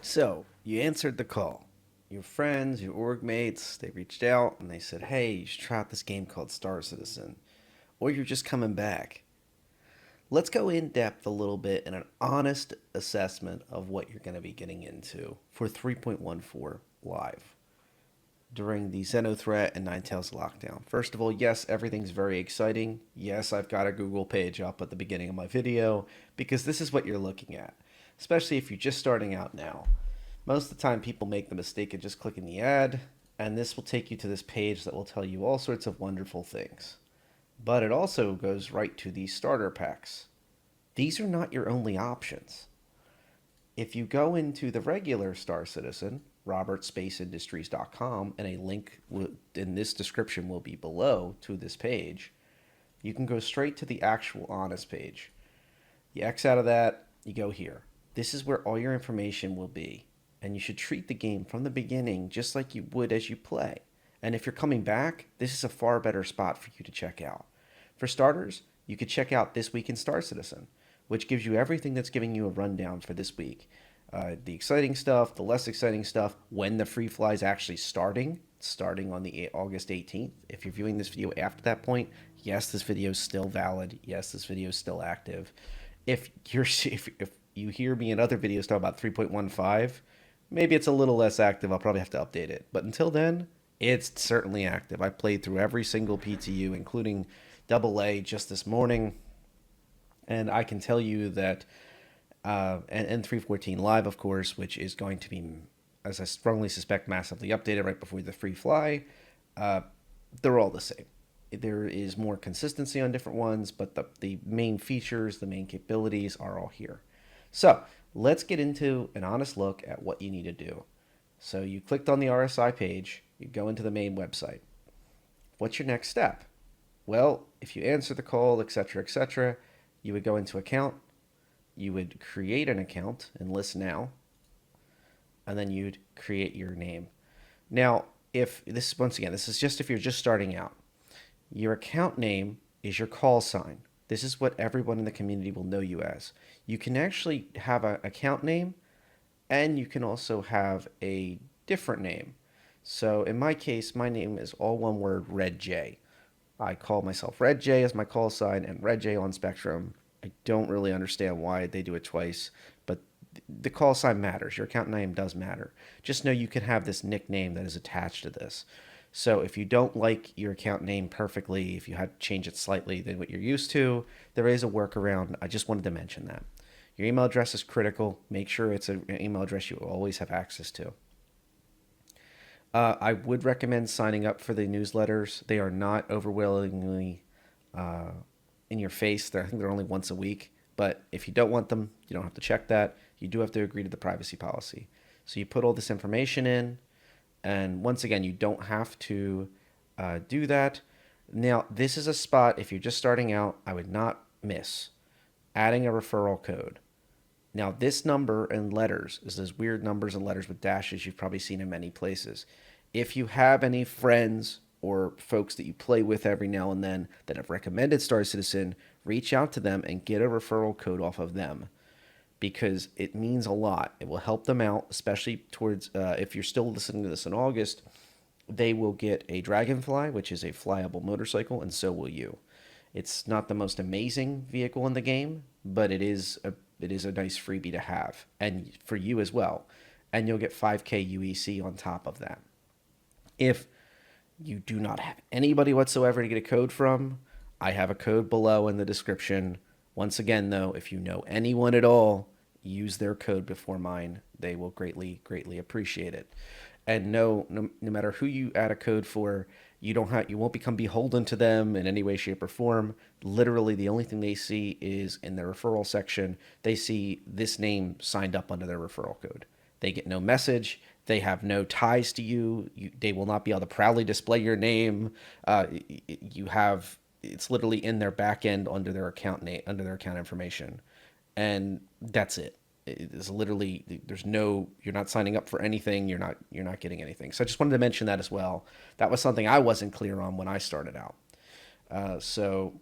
So you answered the call. Your friends, your org mates, they reached out and they said, hey, you should try out this game called Star Citizen. Or you're just coming back. Let's go in depth a little bit in an honest assessment of what you're going to be getting into for 3.14 live during the Xeno threat and Ninetales lockdown. First of all, yes, everything's very exciting. Yes, I've got a Google page up at the beginning of my video because this is what you're looking at, especially if you're just starting out now. Most of the time, people make the mistake of just clicking the ad, and this will take you to this page that will tell you all sorts of wonderful things. But it also goes right to the starter packs. These are not your only options. If you go into the regular Star Citizen, robertspaceindustries.com, and a link in this description will be below to this page, you can go straight to the actual honest page. You X out of that, you go here. This is where all your information will be. And you should treat the game from the beginning just like you would as you play. And if you're coming back, this is a far better spot for you to check out. For starters, you could check out This Week in Star Citizen, which gives you everything that's giving you a rundown for this week. The exciting stuff, the less exciting stuff, when the free fly is actually starting on the August 18th. If you're viewing this video after that point, yes, this video is still valid. Yes, this video is still active. If you hear me in other videos talk about 3.15, maybe it's a little less active. I'll probably have to update it. But until then, it's certainly active. I played through every single PTU, including AA, just this morning. And I can tell you that, and 314 Live, of course, which is going to be, as I strongly suspect, massively updated right before the free fly, they're all the same. There is more consistency on different ones, but the main features, the main capabilities are all here. So let's get into an honest look at what you need to do. So you clicked on the RSI page, you go into the main website. What's your next step? Well, if you answer the call, etc., you would go into account, you would create an account and list now, and then you'd create your name. Now, if this, once again, this is just if you're just starting out. Your account name is your call sign. This is what everyone in the community will know you as. You can actually have an account name, and you can also have a different name. So in my case, my name is all one word, Red J. I call myself Red J as my call sign and Red J on Spectrum. I don't really understand why they do it twice, but the call sign matters. Your account name does matter. Just know you can have this nickname that is attached to this. So if you don't like your account name perfectly, if you had to change it slightly than what you're used to, there is a workaround. I just wanted to mention that. Your email address is critical. Make sure it's an email address you always have access to. I would recommend signing up for the newsletters. They are not overwhelmingly in your face. I think they're only once a week. But if you don't want them, you don't have to check that. You do have to agree to the privacy policy. So you put all this information in. And once again, you don't have to do that. Now, this is a spot, if you're just starting out, I would not miss adding a referral code. Now, this number and letters is those weird numbers and letters with dashes you've probably seen in many places. If you have any friends or folks that you play with every now and then that have recommended Star Citizen, reach out to them and get a referral code off of them because it means a lot. It will help them out, especially towards if you're still listening to this in August, they will get a Dragonfly, which is a flyable motorcycle, and so will you. It's not the most amazing vehicle in the game, but it is a nice freebie to have, and for you as well. And you'll get 5K UEC on top of that. If you do not have anybody whatsoever to get a code from, I have a code below in the description. Once again, though, if you know anyone at all, use their code before mine. They will greatly, greatly appreciate it. And no matter who you add a code for, you won't become beholden to them in any way, shape, or form. Literally, the only thing they see is in their referral section, they see this name signed up under their referral code. They get no message. They have no ties to you. They will not be able to proudly display your name. It's literally in their back end under their account name, under their account information, and that's it. It's literally you're not signing up for anything. You're not getting anything. So I just wanted to mention that as well. That was something I wasn't clear on when I started out. So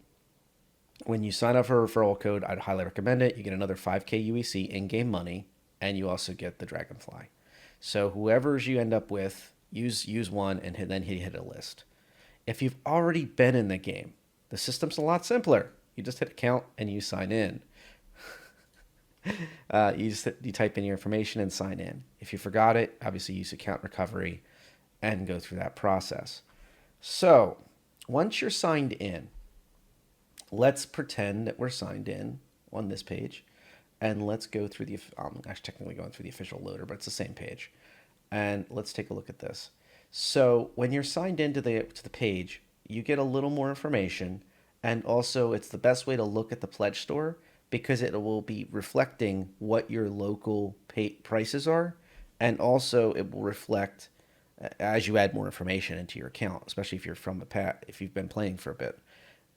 when you sign up for a referral code, I'd highly recommend it. You get another 5K UEC in-game money. and you also get the Dragonfly. So whoever's you end up with, use one, and then hit a list. If you've already been in the game, the system's a lot simpler. You just hit account and you sign in. You type in your information and sign in. If you forgot it, obviously use account recovery and go through that process. So once you're signed in, let's pretend that we're signed in on this page, and let's go through the, actually technically going through the official loader, but it's the same page. And let's take a look at this. So when you're signed into the page, you get a little more information, and also it's the best way to look at the pledge store because it will be reflecting what your local prices are, and also it will reflect as you add more information into your account, especially if you're if you've been playing for a bit.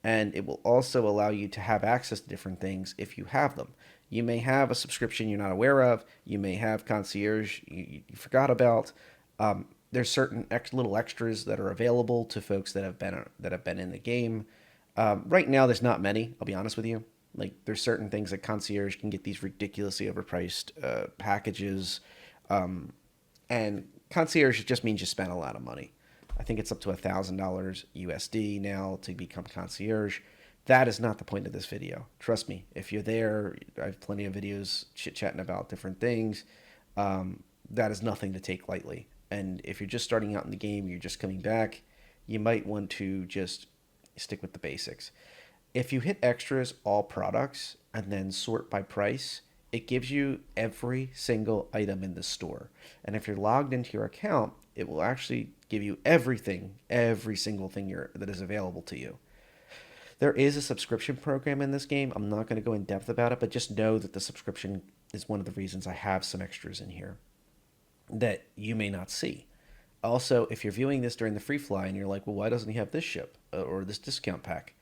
And it will also allow you to have access to different things if you have them. You may have a subscription you're not aware of. You may have concierge you forgot about. There's certain little extras that are available to folks that have been in the game. Right now, there's not many. I'll be honest with you. Like there's certain things that concierge can get these ridiculously overpriced packages, and concierge just means you spend a lot of money. I think it's up to $1,000 USD now to become concierge. That is not the point of this video. Trust me, if you're there, I have plenty of videos chit-chatting about different things. That is nothing to take lightly. And if you're just starting out in the game, you're just coming back, you might want to just stick with the basics. If you hit extras, all products, and then sort by price, it gives you every single item in the store. And if you're logged into your account, it will actually give you everything, every single thing that is available to you. There is a subscription program in this game. I'm not going to go in depth about it, but just know that the subscription is one of the reasons I have some extras in here that you may not see. Also, if you're viewing this during the free fly and you're like, well, why doesn't he have this ship or this discount pack?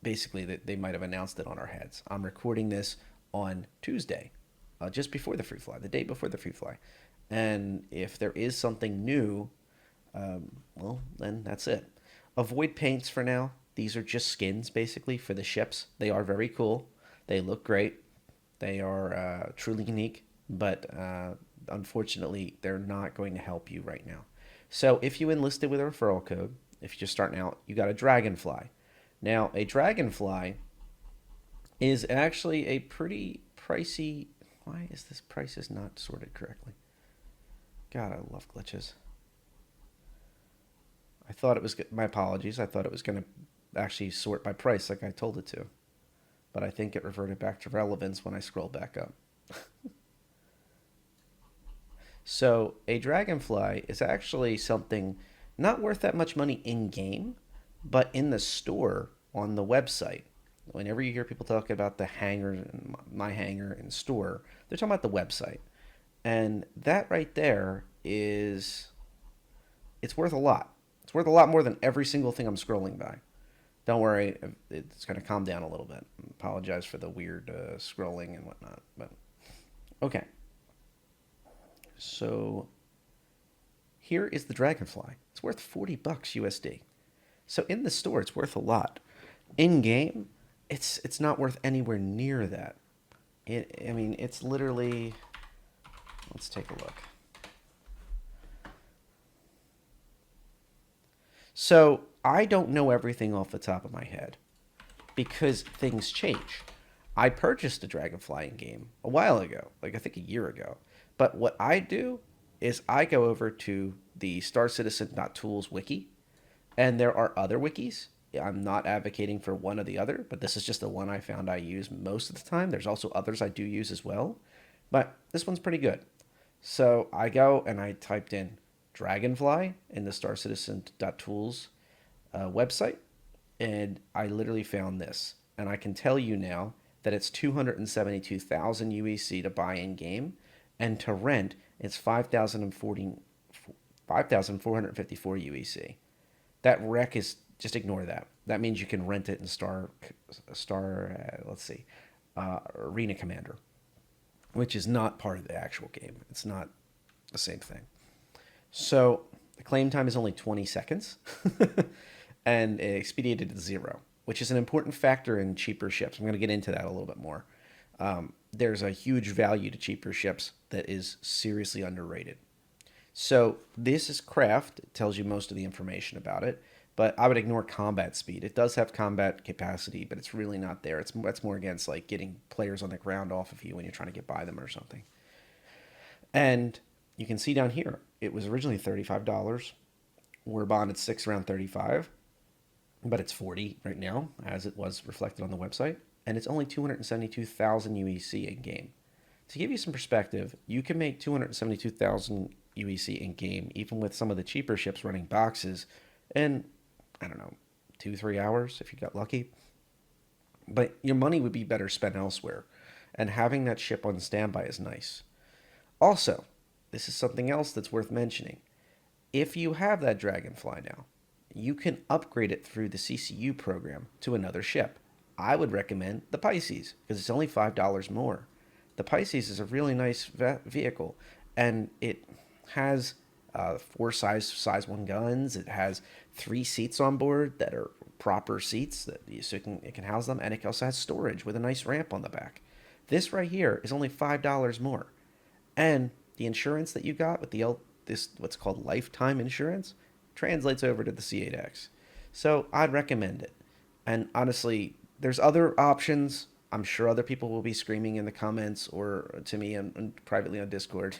Basically, they might have announced it on our heads. I'm recording this on Tuesday, just before the free fly, the day before the free fly. And if there is something new, well, then that's it. Avoid paints for now. These are just skins, basically, for the ships. They are very cool. They look great. They are truly unique, but unfortunately, they're not going to help you right now. So if you enlisted with a referral code, if you're just starting out, you got a Dragonfly. Now, a Dragonfly is actually a pretty pricey... Why is this prices not sorted correctly? God, I love glitches. I thought it was... My apologies. I thought it was going to actually sort by price like I told it to. But I think it reverted back to relevance when I scrolled back up. So a Dragonfly is actually something not worth that much money in-game, but in the store on the website. Whenever you hear people talking about the hangar, my hangar and store, they're talking about the website. And that right there it's worth a lot. It's worth a lot more than every single thing I'm scrolling by. Don't worry, it's going to calm down a little bit. I apologize for the weird scrolling and whatnot, but okay. So here is the Dragonfly. It's worth $40 USD. So in the store, it's worth a lot. In game, it's not worth anywhere near that. I mean, it's literally. Let's take a look. So I don't know everything off the top of my head because things change. I purchased a Dragonfly in game a while ago, like I think a year ago. But what I do is I go over to the StarCitizen.tools wiki, and there are other wikis. I'm not advocating for one or the other, but this is just the one I found I use most of the time. There's also others I do use as well, but this one's pretty good. So I go and I typed in Dragonfly in the StarCitizen.tools website, and I literally found this. And I can tell you now that it's 272,000 UEC to buy in game, and to rent, it's 5,454 UEC. That rec is, just ignore that. That means you can rent it in Arena Commander, which is not part of the actual game. It's not the same thing. So the claim time is only 20 seconds, and it expedited to 0, which is an important factor in cheaper ships. I'm going to get into that a little bit more. There's a huge value to cheaper ships that is seriously underrated. So this is craft. It tells you most of the information about it, but I would ignore combat speed. It does have combat capacity, but it's really not there. That's more against like getting players on the ground off of you when you're trying to get by them or something. And you can see down here, it was originally $35. We're bonded six around 35, but it's 40 right now, as it was reflected on the website, and it's only 272,000 UEC in game. To give you some perspective, you can make 272,000 UEC in game, even with some of the cheaper ships running boxes, in, I don't know, 2-3 hours if you got lucky. But your money would be better spent elsewhere, and having that ship on standby is nice. Also, this is something else that's worth mentioning. If you have that Dragonfly now, you can upgrade it through the CCU program to another ship. I would recommend the Pisces because it's only $5 more. The Pisces is a really nice vehicle, and it has four size one guns. It has 3 seats on board that are proper seats so it can house them, and it also has storage with a nice ramp on the back. This right here is only $5 more, and the insurance that you got with this what's called lifetime insurance translates over to the C8X. So I'd recommend it. And honestly, there's other options. I'm sure other people will be screaming in the comments or to me and privately on Discord.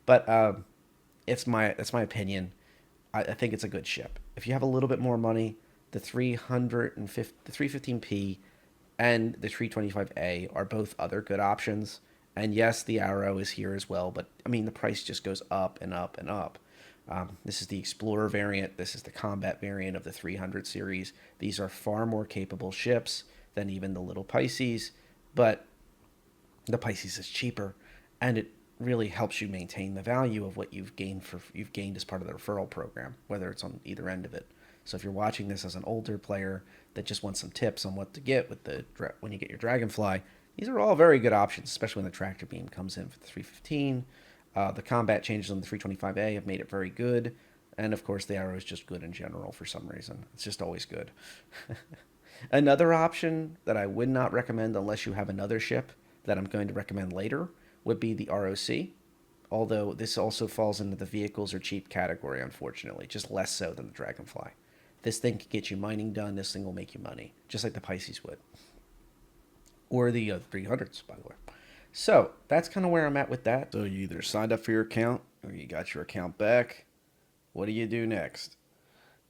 But it's my opinion. I think it's a good ship. If you have a little bit more money, the 315P and the 325A are both other good options. And yes, the Arrow is here as well, but I mean the price just goes up and up and up. This is the Explorer variant. This is the combat variant of the 300 series. These are far more capable ships than even the little Pisces, but the Pisces is cheaper, and it really helps you maintain the value of what you've gained as part of the referral program, whether it's on either end of it. So if you're watching this as an older player that just wants some tips on what to get with when you get your Dragonfly, these are all very good options, especially when the tractor beam comes in for the 315. The combat changes on the 325A have made it very good. And of course, the Arrow is just good in general for some reason. It's just always good. Another option that I would not recommend unless you have another ship that I'm going to recommend later would be the ROC. Although this also falls into the vehicles are cheap category, unfortunately, just less so than the Dragonfly. This thing can get you mining done. This thing will make you money, just like the Pisces would. Or the 300s, by the way. So that's kind of where I'm at with that. So you either signed up for your account or you got your account back. What do you do next?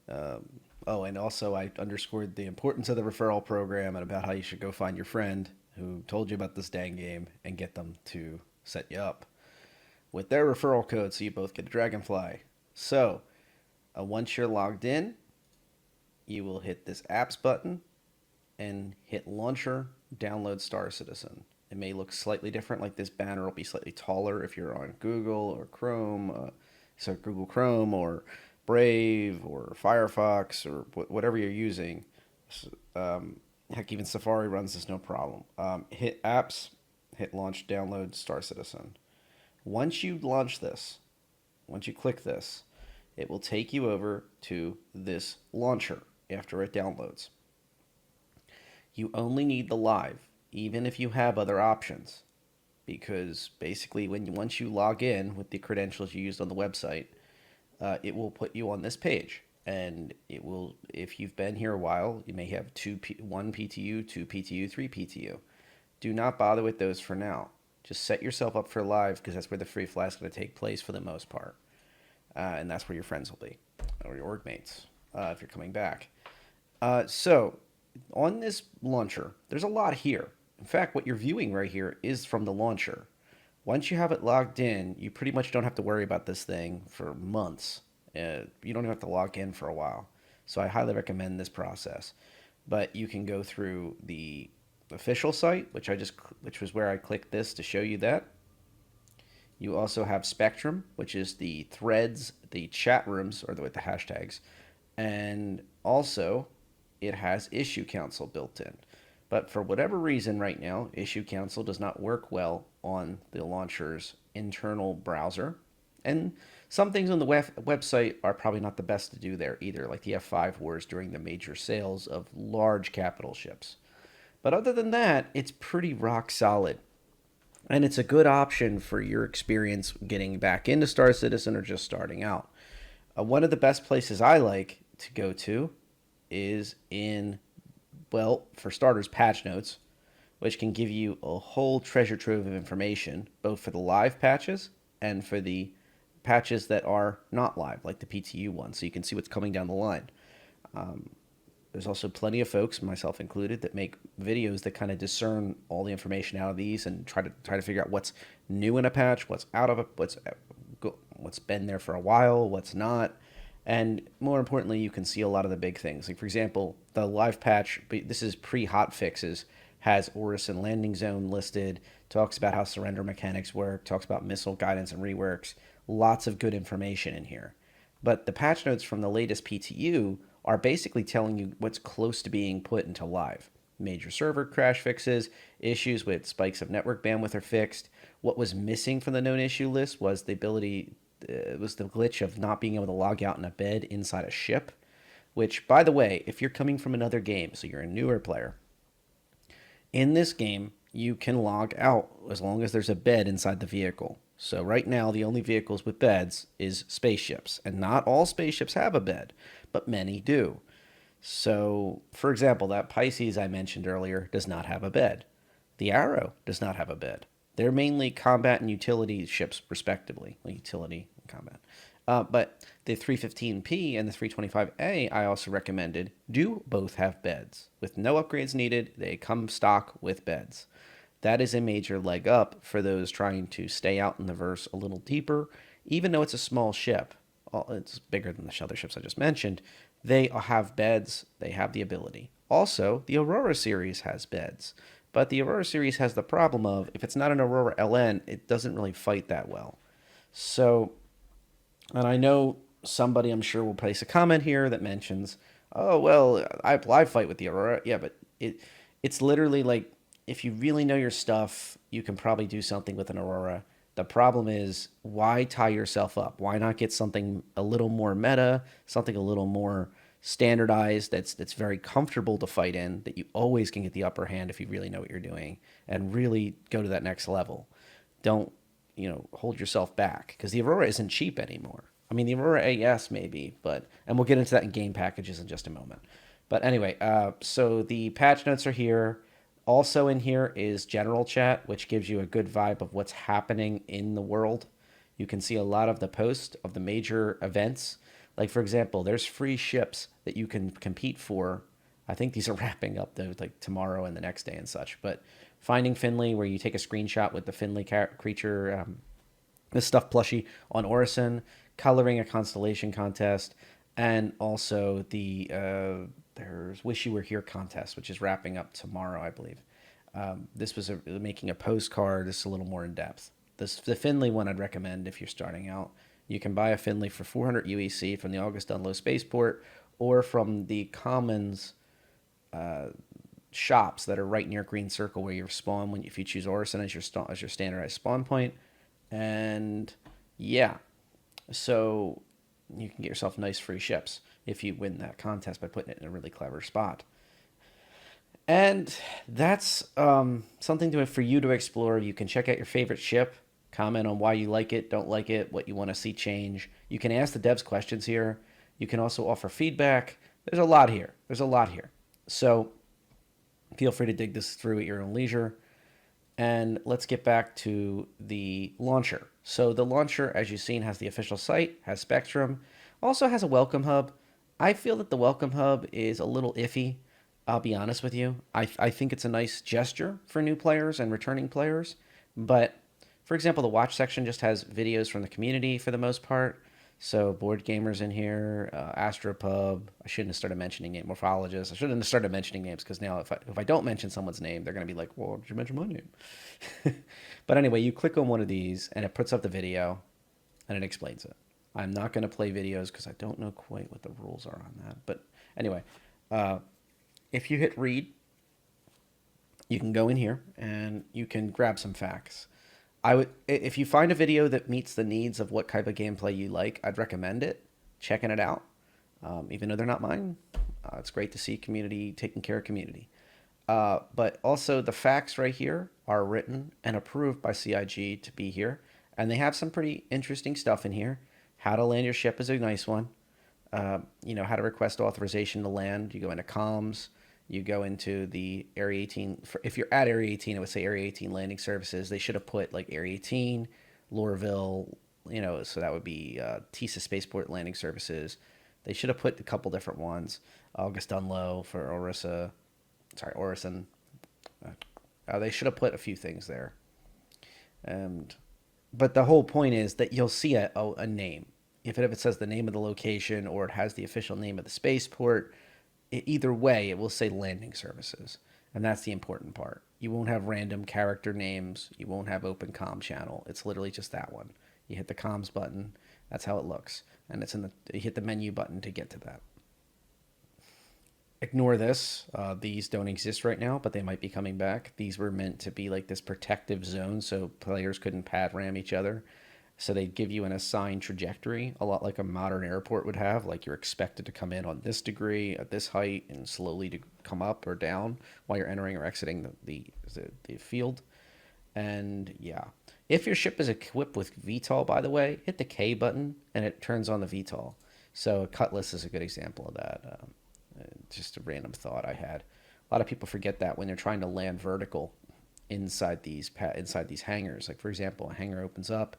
And also I underscored the importance of the referral program and about how you should go find your friend who told you about this dang game and get them to set you up with their referral code so you both get a Dragonfly. So once you're logged in, you will hit this apps button and hit launcher, download Star Citizen. It may look slightly different, like this banner will be slightly taller if you're on Google or Chrome, Google Chrome or Brave or Firefox or whatever you're using. Heck, even Safari runs this no problem. Hit apps, hit launch, download Star Citizen. Once you launch this, once you click this, it will take you over to this launcher after it downloads. You only need the live, even if you have other options, because basically once you log in with the credentials you used on the website, it will put you on this page, and it will, if you've been here a while, you may have 1 PTU, 2 PTU, 3 PTU. Do not bother with those for now. Just set yourself up for live because that's where the free fly is going to take place for the most part, and that's where your friends will be, or your org mates, if you're coming back. So on this launcher, there's a lot here. In fact, what you're viewing right here is from the launcher. Once you have it logged in, you pretty much don't have to worry about this thing for months. You don't even have to log in for a while. So I highly recommend this process. But you can go through the official site, which was where I clicked this to show you that. You also have Spectrum, which is the threads, the chat rooms, or with the hashtags. And also, it has Issue Council built in. But for whatever reason right now, Issue Council does not work well on the launcher's internal browser. And some things on the website are probably not the best to do there either, like the F5 wars during the major sales of large capital ships. But other than that, it's pretty rock solid. And it's a good option for your experience getting back into Star Citizen or just starting out. One of the best places I like to go to is in, well, for starters, patch notes, which can give you a whole treasure trove of information, both for the live patches and for the patches that are not live, like the PTU one, so you can see what's coming down the line. There's also plenty of folks, myself included, that make videos that kind of discern all the information out of these and try to figure out what's new in a patch, what's out of it, what's been there for a while, what's not. And more importantly, you can see a lot of the big things. Like, for example, the live patch, this is pre-hot fixes, has Orison landing zone listed, talks about how surrender mechanics work, talks about missile guidance and reworks. Lots of good information in here. But the patch notes from the latest PTU are basically telling you what's close to being put into live. Major server crash fixes, issues with spikes of network bandwidth are fixed. What was missing from the known issue list was the glitch of not being able to log out in a bed inside a ship, which, by the way, if you're coming from another game, so you're a newer player, in this game, you can log out as long as there's a bed inside the vehicle. So right now, the only vehicles with beds is spaceships, and not all spaceships have a bed, but many do. So, for example, that Pisces I mentioned earlier does not have a bed. The Arrow does not have a bed. They're mainly combat and utility ships, respectively. Well, utility and combat. But the 315P and the 325A I also recommended do both have beds. With no upgrades needed, they come stock with beds. That is a major leg up for those trying to stay out in the verse a little deeper. Even though it's a small ship, it's bigger than the other ships I just mentioned, they have beds, they have the ability. Also, the Aurora series has beds. But the Aurora series has the problem of, if it's not an Aurora LN, it doesn't really fight that well. So, and I know somebody I'm sure will place a comment here that mentions, oh, well, I fight with the Aurora. Yeah, but it's literally like, if you really know your stuff, you can probably do something with an Aurora. The problem is, why tie yourself up? Why not get something a little more meta, something a little more standardized that's very comfortable to fight in, that you always can get the upper hand if you really know what you're doing, and really go to that next level. Don't, hold yourself back, because the Aurora isn't cheap anymore. I mean, the Aurora AS maybe, and we'll get into that in game packages in just a moment. But anyway, so the patch notes are here. Also in here is general chat, which gives you a good vibe of what's happening in the world. You can see a lot of the posts of the major events. Like, for example, there's free ships that you can compete for. I think these are wrapping up, though, like tomorrow and the next day and such. But Finding Finley, where you take a screenshot with the Finley creature, this stuff plushie on Orison, coloring a constellation contest, and also there's Wish You Were Here contest, which is wrapping up tomorrow, I believe. This was making a postcard. This is a little more in depth. The Finley one I'd recommend if you're starting out. You can buy a Finley for 400 UEC from the August Dunlow Spaceport, or from the Commons shops that are right near Green Circle, where you spawn if you choose Orison as your standardized spawn point. And yeah, so you can get yourself nice free ships if you win that contest by putting it in a really clever spot. And that's something for you to explore. You can check out your favorite ship, comment on why you like it, don't like it, what you want to see change. You can ask the devs questions here. You can also offer feedback. There's a lot here. So feel free to dig this through at your own leisure. And let's get back to the launcher. So the launcher, as you've seen, has the official site, has Spectrum, also has a welcome hub. I feel that the welcome hub is a little iffy. I'll be honest with you. I think it's a nice gesture for new players and returning players. But, for example, the watch section just has videos from the community for the most part. So Board Gamers in here, Astropub. I shouldn't have started mentioning name. Morphologist. I shouldn't have started mentioning names, because now if I don't mention someone's name, they're going to be like, well, did you mention my name? But anyway, you click on one of these, and it puts up the video, and it explains it. I'm not going to play videos because I don't know quite what the rules are on that. But anyway, if you hit read, you can go in here and you can grab some facts. If you find a video that meets the needs of what type of gameplay you like, I'd recommend it, checking it out. Even though they're not mine, it's great to see community taking care of community. But also the facts right here are written and approved by CIG to be here, and they have some pretty interesting stuff in here. How to land your ship is a nice one. How to request authorization to land. You go into comms. You go into the Area 18. If you're at Area 18, it would say Area 18 landing services. They should have put like Area 18, Lorville, so that would be TISA Spaceport landing services. They should have put a couple different ones. August Dunlow for Orison. They should have put a few things there. And but the whole point is that you'll see a name. If it says the name of the location or it has the official name of the spaceport, either way, it will say landing services. And that's the important part. You won't have random character names. You won't have open comm channel. It's literally just that one. You hit the comms button. That's how it looks. And you hit the menu button to get to that. Ignore this. These don't exist right now, but they might be coming back. These were meant to be like this protective zone so players couldn't pad ram each other. So they'd give you an assigned trajectory, a lot like a modern airport would have. Like you're expected to come in on this degree, at this height, and slowly to come up or down while you're entering or exiting the field. And yeah, if your ship is equipped with VTOL, by the way, hit the K button and it turns on the VTOL. So Cutlass is a good example of that. Just a random thought I had. A lot of people forget that when they're trying to land vertical inside these hangars. Like for example, a hangar opens up,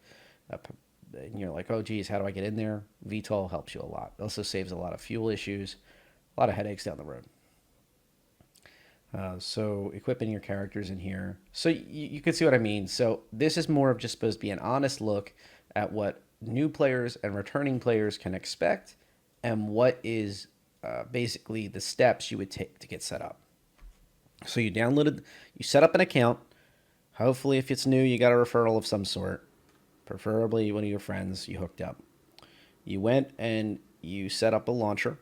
and you're like, oh geez, how do I get in there? VTOL helps you a lot. It also saves a lot of fuel issues, a lot of headaches down the road. So equipping your characters in here. So you can see what I mean. So this is more of just supposed to be an honest look at what new players and returning players can expect and what is basically the steps you would take to get set up. So you set up an account. Hopefully if it's new, you got a referral of some sort, preferably one of your friends you hooked up. You went and you set up a launcher.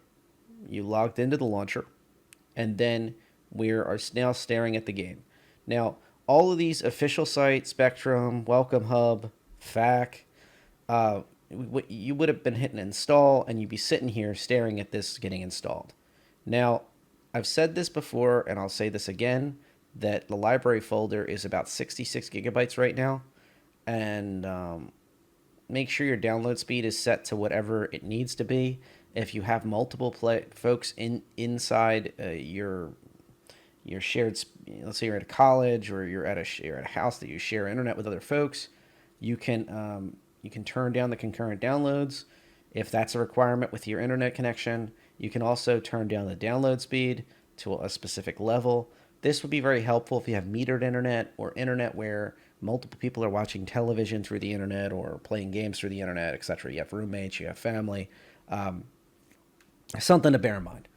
You logged into the launcher, and then we are now staring at the game. Now, all of these official sites, Spectrum, Welcome Hub, FAQ, you would have been hitting install, and you'd be sitting here staring at this getting installed. Now, I've said this before, and I'll say this again, that the library folder is about 66 gigabytes right now, and make sure your download speed is set to whatever it needs to be. If you have multiple folks inside your shared, let's say you're at a college or you're at a house that you share internet with other folks, you can turn down the concurrent downloads if that's a requirement with your internet connection. You can also turn down the download speed to a specific level. This would be very helpful if you have metered internet or internet where multiple people are watching television through the internet or playing games through the internet, etc. You have roommates, you have family. Something to bear in mind.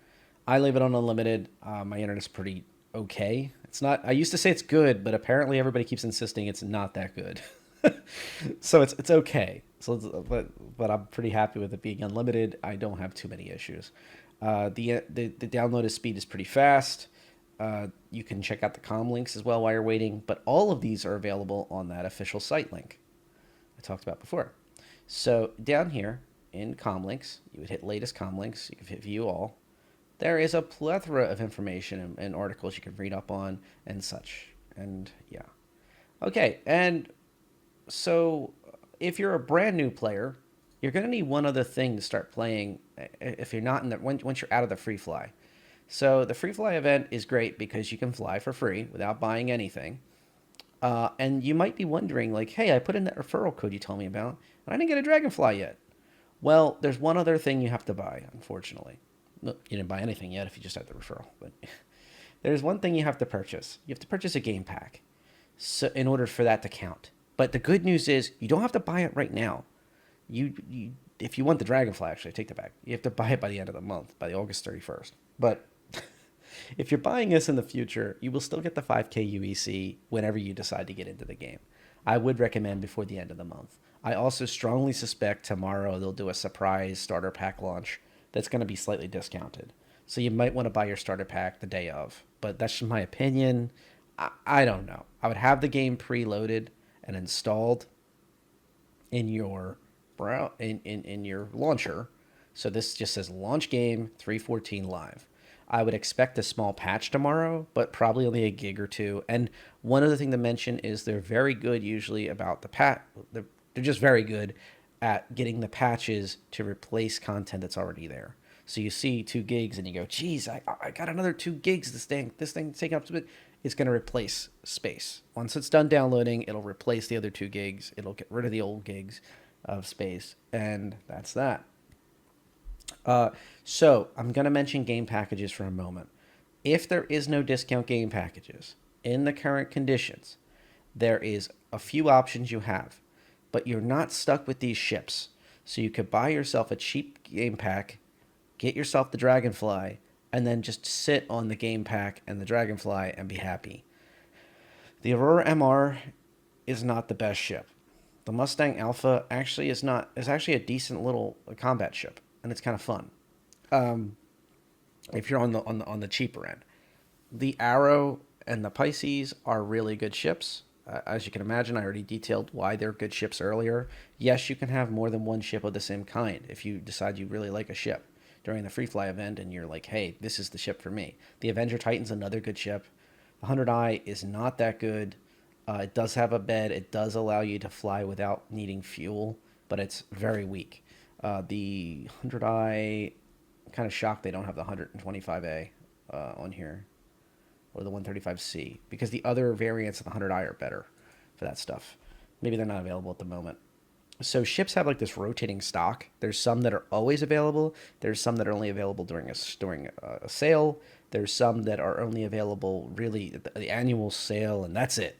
I leave it on unlimited. My internet's pretty okay. It's not. I used to say it's good, but apparently everybody keeps insisting it's not that good. So it's okay. But I'm pretty happy with it being unlimited. I don't have too many issues. The download speed is pretty fast. You can check out the comm links as well while you're waiting. But all of these are available on that official site link I talked about before. So down here in comm links, you would hit latest comm links. You can hit view all. There is a plethora of information and articles you can read up on and such. And yeah. Okay, and so if you're a brand new player, you're going to need one other thing to start playing if you're not once you're out of the free fly. So the free fly event is great because you can fly for free without buying anything. And you might be wondering, like, hey, I put in that referral code you told me about, and I didn't get a Dragonfly yet. Well, there's one other thing you have to buy, unfortunately. Look, you didn't buy anything yet if you just had the referral. But there's one thing you have to purchase. You have to purchase a game pack in order for that to count. But the good news is you don't have to buy it right now. If you want the Dragonfly, actually, take that back. You have to buy it by the end of the month, by the August 31st. But if you're buying this in the future, you will still get the 5K UEC whenever you decide to get into the game. I would recommend before the end of the month. I also strongly suspect tomorrow they'll do a surprise starter pack launch that's going to be slightly discounted. So you might want to buy your starter pack the day of. But that's just my opinion. I don't know. I would have the game preloaded and installed in your in your launcher. So this just says launch game 314 live. I would expect a small patch tomorrow, but probably only a gig or two. And one other thing to mention is they're very good usually about the they're just very good at getting the patches to replace content that's already there. So you see 2 gigs and you go, geez, I got another 2 gigs. This thing's taking up space. It's going to replace space. Once it's done downloading, it'll replace the other 2 gigs. It'll get rid of the old gigs of space. And that's that. So I'm going to mention game packages for a moment. If there is no discount game packages in the current conditions, there is a few options you have, but you're not stuck with these ships. So you could buy yourself a cheap game pack, get yourself the Dragonfly, and then just sit on the game pack and the Dragonfly and be happy. The Aurora MR is not the best ship. The Mustang Alpha actually is actually a decent little combat ship, and it's kind of fun. If you're on the cheaper end, the Arrow and the Pisces are really good ships. As you can imagine, I already detailed why they're good ships earlier. Yes, you can have more than one ship of the same kind if you decide you really like a ship during the Freefly event and you're like, hey, this is the ship for me. The Avenger Titan's another good ship. The 100i is not that good. It does have a bed. It does allow you to fly without needing fuel, but it's very weak. The 100i, I'm kind of shocked they don't have the 125A on here, or the 135C, because the other variants of the 100i are better for that stuff. Maybe they're not available at the moment. So ships have like this rotating stock. There's some that are always available. There's some that are only available during a sale. There's some that are only available really at the annual sale, and that's it.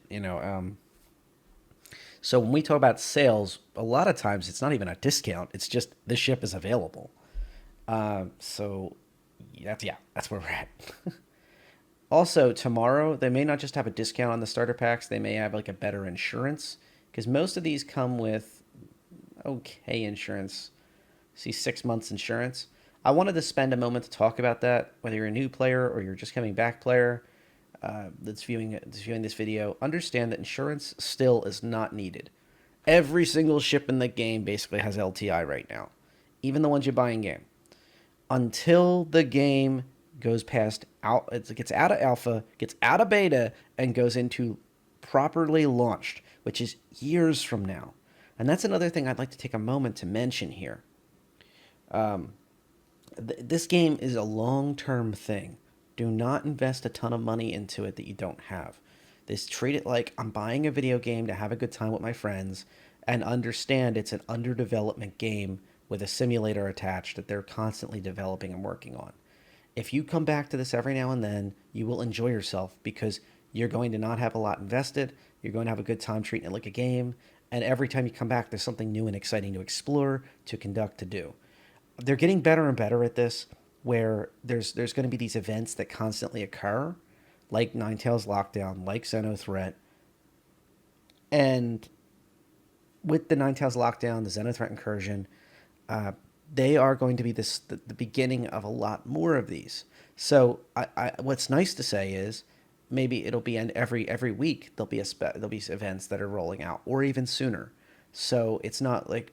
So when we talk about sales, a lot of times it's not even a discount. It's just this ship is available. So that's where we're at. Also, tomorrow, they may not just have a discount on the starter packs. They may have like a better insurance, because most of these come with okay insurance. See, 6 months insurance. I wanted to spend a moment to talk about that, whether you're a new player or you're just coming back player that's viewing this video. Understand that insurance still is not needed. Every single ship in the game basically has LTI right now, even the ones you buy in game. Until the game goes it gets out of alpha, gets out of beta, and goes into properly launched, which is years from now. And that's another thing I'd like to take a moment to mention here. This game is a long-term thing. Do not invest a ton of money into it that you don't have. Treat it like I'm buying a video game to have a good time with my friends, and understand it's an underdevelopment game with a simulator attached that they're constantly developing and working on. If you come back to this every now and then, you will enjoy yourself, because you're going to not have a lot invested. You're going to have a good time treating it like a game. And every time you come back, there's something new and exciting to explore, to conduct, to do. They're getting better and better at this, where there's going to be these events that constantly occur, like Ninetales Lockdown, like Xeno Threat. And with the Ninetales Lockdown, the Xeno Threat Incursion, they are going to be the beginning of a lot more of these. So what's nice to say is maybe it'll be every week there'll be events that are rolling out, or even sooner. So it's not like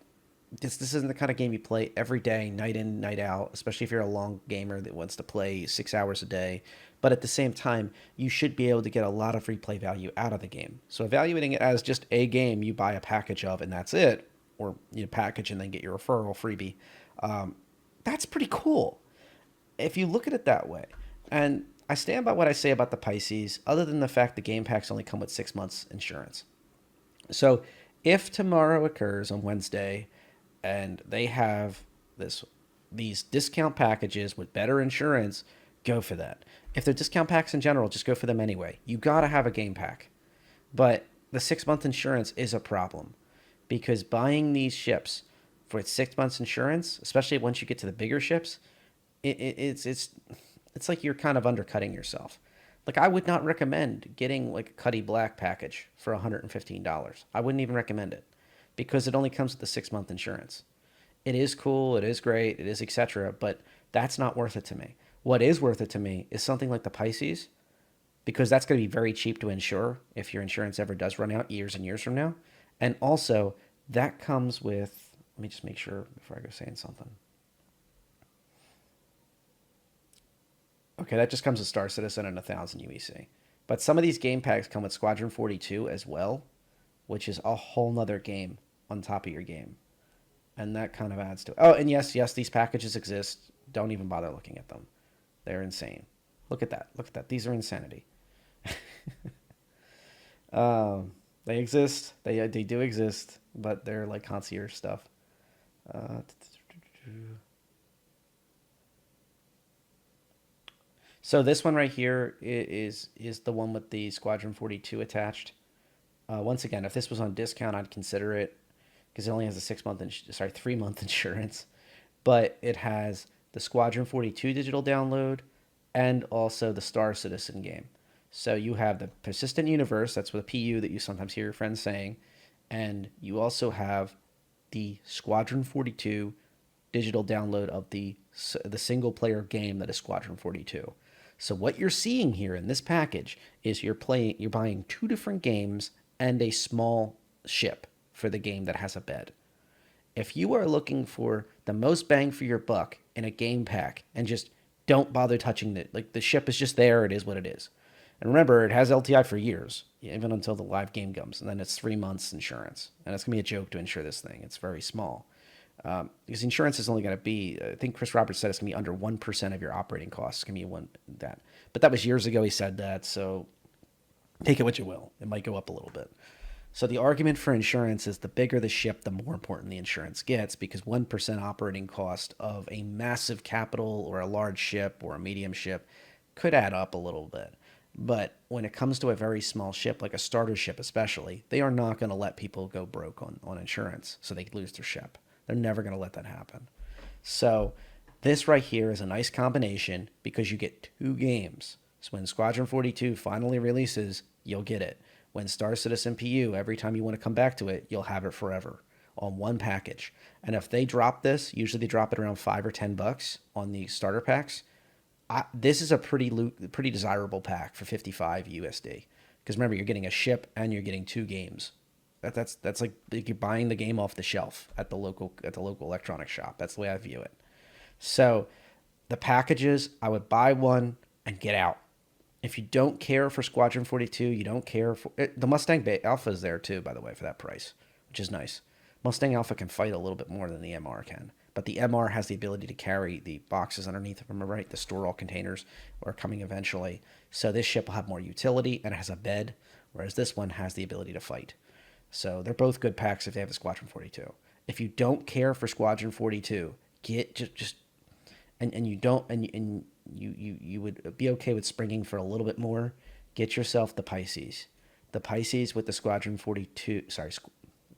this isn't the kind of game you play every day, night in, night out, especially if you're a long gamer that wants to play 6 hours a day. But at the same time, you should be able to get a lot of replay value out of the game. So evaluating it as just a game you buy a package of and that's it, or you package and then get your referral freebie, that's pretty cool if you look at it that way. And I stand by what I say about the Pisces, other than the fact the game packs only come with 6 months insurance. So if tomorrow occurs on Wednesday and they have these discount packages with better insurance, go for that. If they're discount packs in general, just go for them anyway. You got to have a game pack. But the 6 month insurance is a problem, because buying these ships for 6 months insurance, especially once you get to the bigger ships, it's like you're kind of undercutting yourself. Like, I would not recommend getting like a Cuddy Black package for $115. I wouldn't even recommend it, because it only comes with the 6 month insurance. It is cool, it is great, it is etc., but that's not worth it to me. What is worth it to me is something like the Pisces, because that's going to be very cheap to insure if your insurance ever does run out years and years from now. And also, that comes with, let me just make sure before I go saying something. Okay, that just comes with Star Citizen and 1,000 UEC. But some of these game packs come with Squadron 42 as well, which is a whole nother game on top of your game. And that kind of adds to it. Oh, and yes, these packages exist. Don't even bother looking at them. They're insane. Look at that. Look at that. These are insanity. They exist. They do exist, but they're like concierge stuff. So this one right here is the one with the Squadron 42 attached. Once again, if this was on discount, I'd consider it because it only has a 3-month insurance, but it has the Squadron 42 digital download and also the Star Citizen game. So you have the Persistent Universe, that's with a PU that you sometimes hear your friends saying, and you also have the Squadron 42 digital download of the single player game that is Squadron 42. So what you're seeing here in this package is you're buying 2 different games and a small ship for the game that has a bed. If you are looking for the most bang for your buck in a game pack and just don't bother touching it, like the ship is just there, it is what it is. And remember, it has LTI for years, even until the live game comes, and then it's 3 months insurance. And it's going to be a joke to insure this thing. It's very small. Because insurance is only going to be, I think Chris Roberts said it's going to be under 1% of your operating costs. It's going to be that. But that was years ago he said that, so take it what you will. It might go up a little bit. So the argument for insurance is the bigger the ship, the more important the insurance gets, because 1% operating cost of a massive capital or a large ship or a medium ship could add up a little bit. But when it comes to a very small ship, like a starter ship especially, they are not going to let people go broke on insurance so they lose their ship. They're never going to let that happen. So this right here is a nice combination because you get 2 games. So when Squadron 42 finally releases, you'll get it. When Star Citizen PU, every time you want to come back to it, you'll have it forever on one package. And if they drop this, usually they drop it around $5 or $10 on the starter packs. This is a pretty desirable pack for 55 USD. Because remember, you're getting a ship and you're getting 2 games. That's like you're buying the game off the shelf at the local electronics shop. That's the way I view it. So the packages, I would buy one and get out. If you don't care for Squadron 42, you don't care for it, the Mustang Alpha is there too, by the way, for that price, which is nice. Mustang Alpha can fight a little bit more than the MR can, but the MR has the ability to carry the boxes underneath, if I remember right. The store all containers are coming eventually. So this ship will have more utility and it has a bed, whereas this one has the ability to fight. So they're both good packs if they have a Squadron 42. If you don't care for Squadron 42, get just and you don't and you would be okay with springing for a little bit more, get yourself the Pisces. The Pisces with the Squadron 42,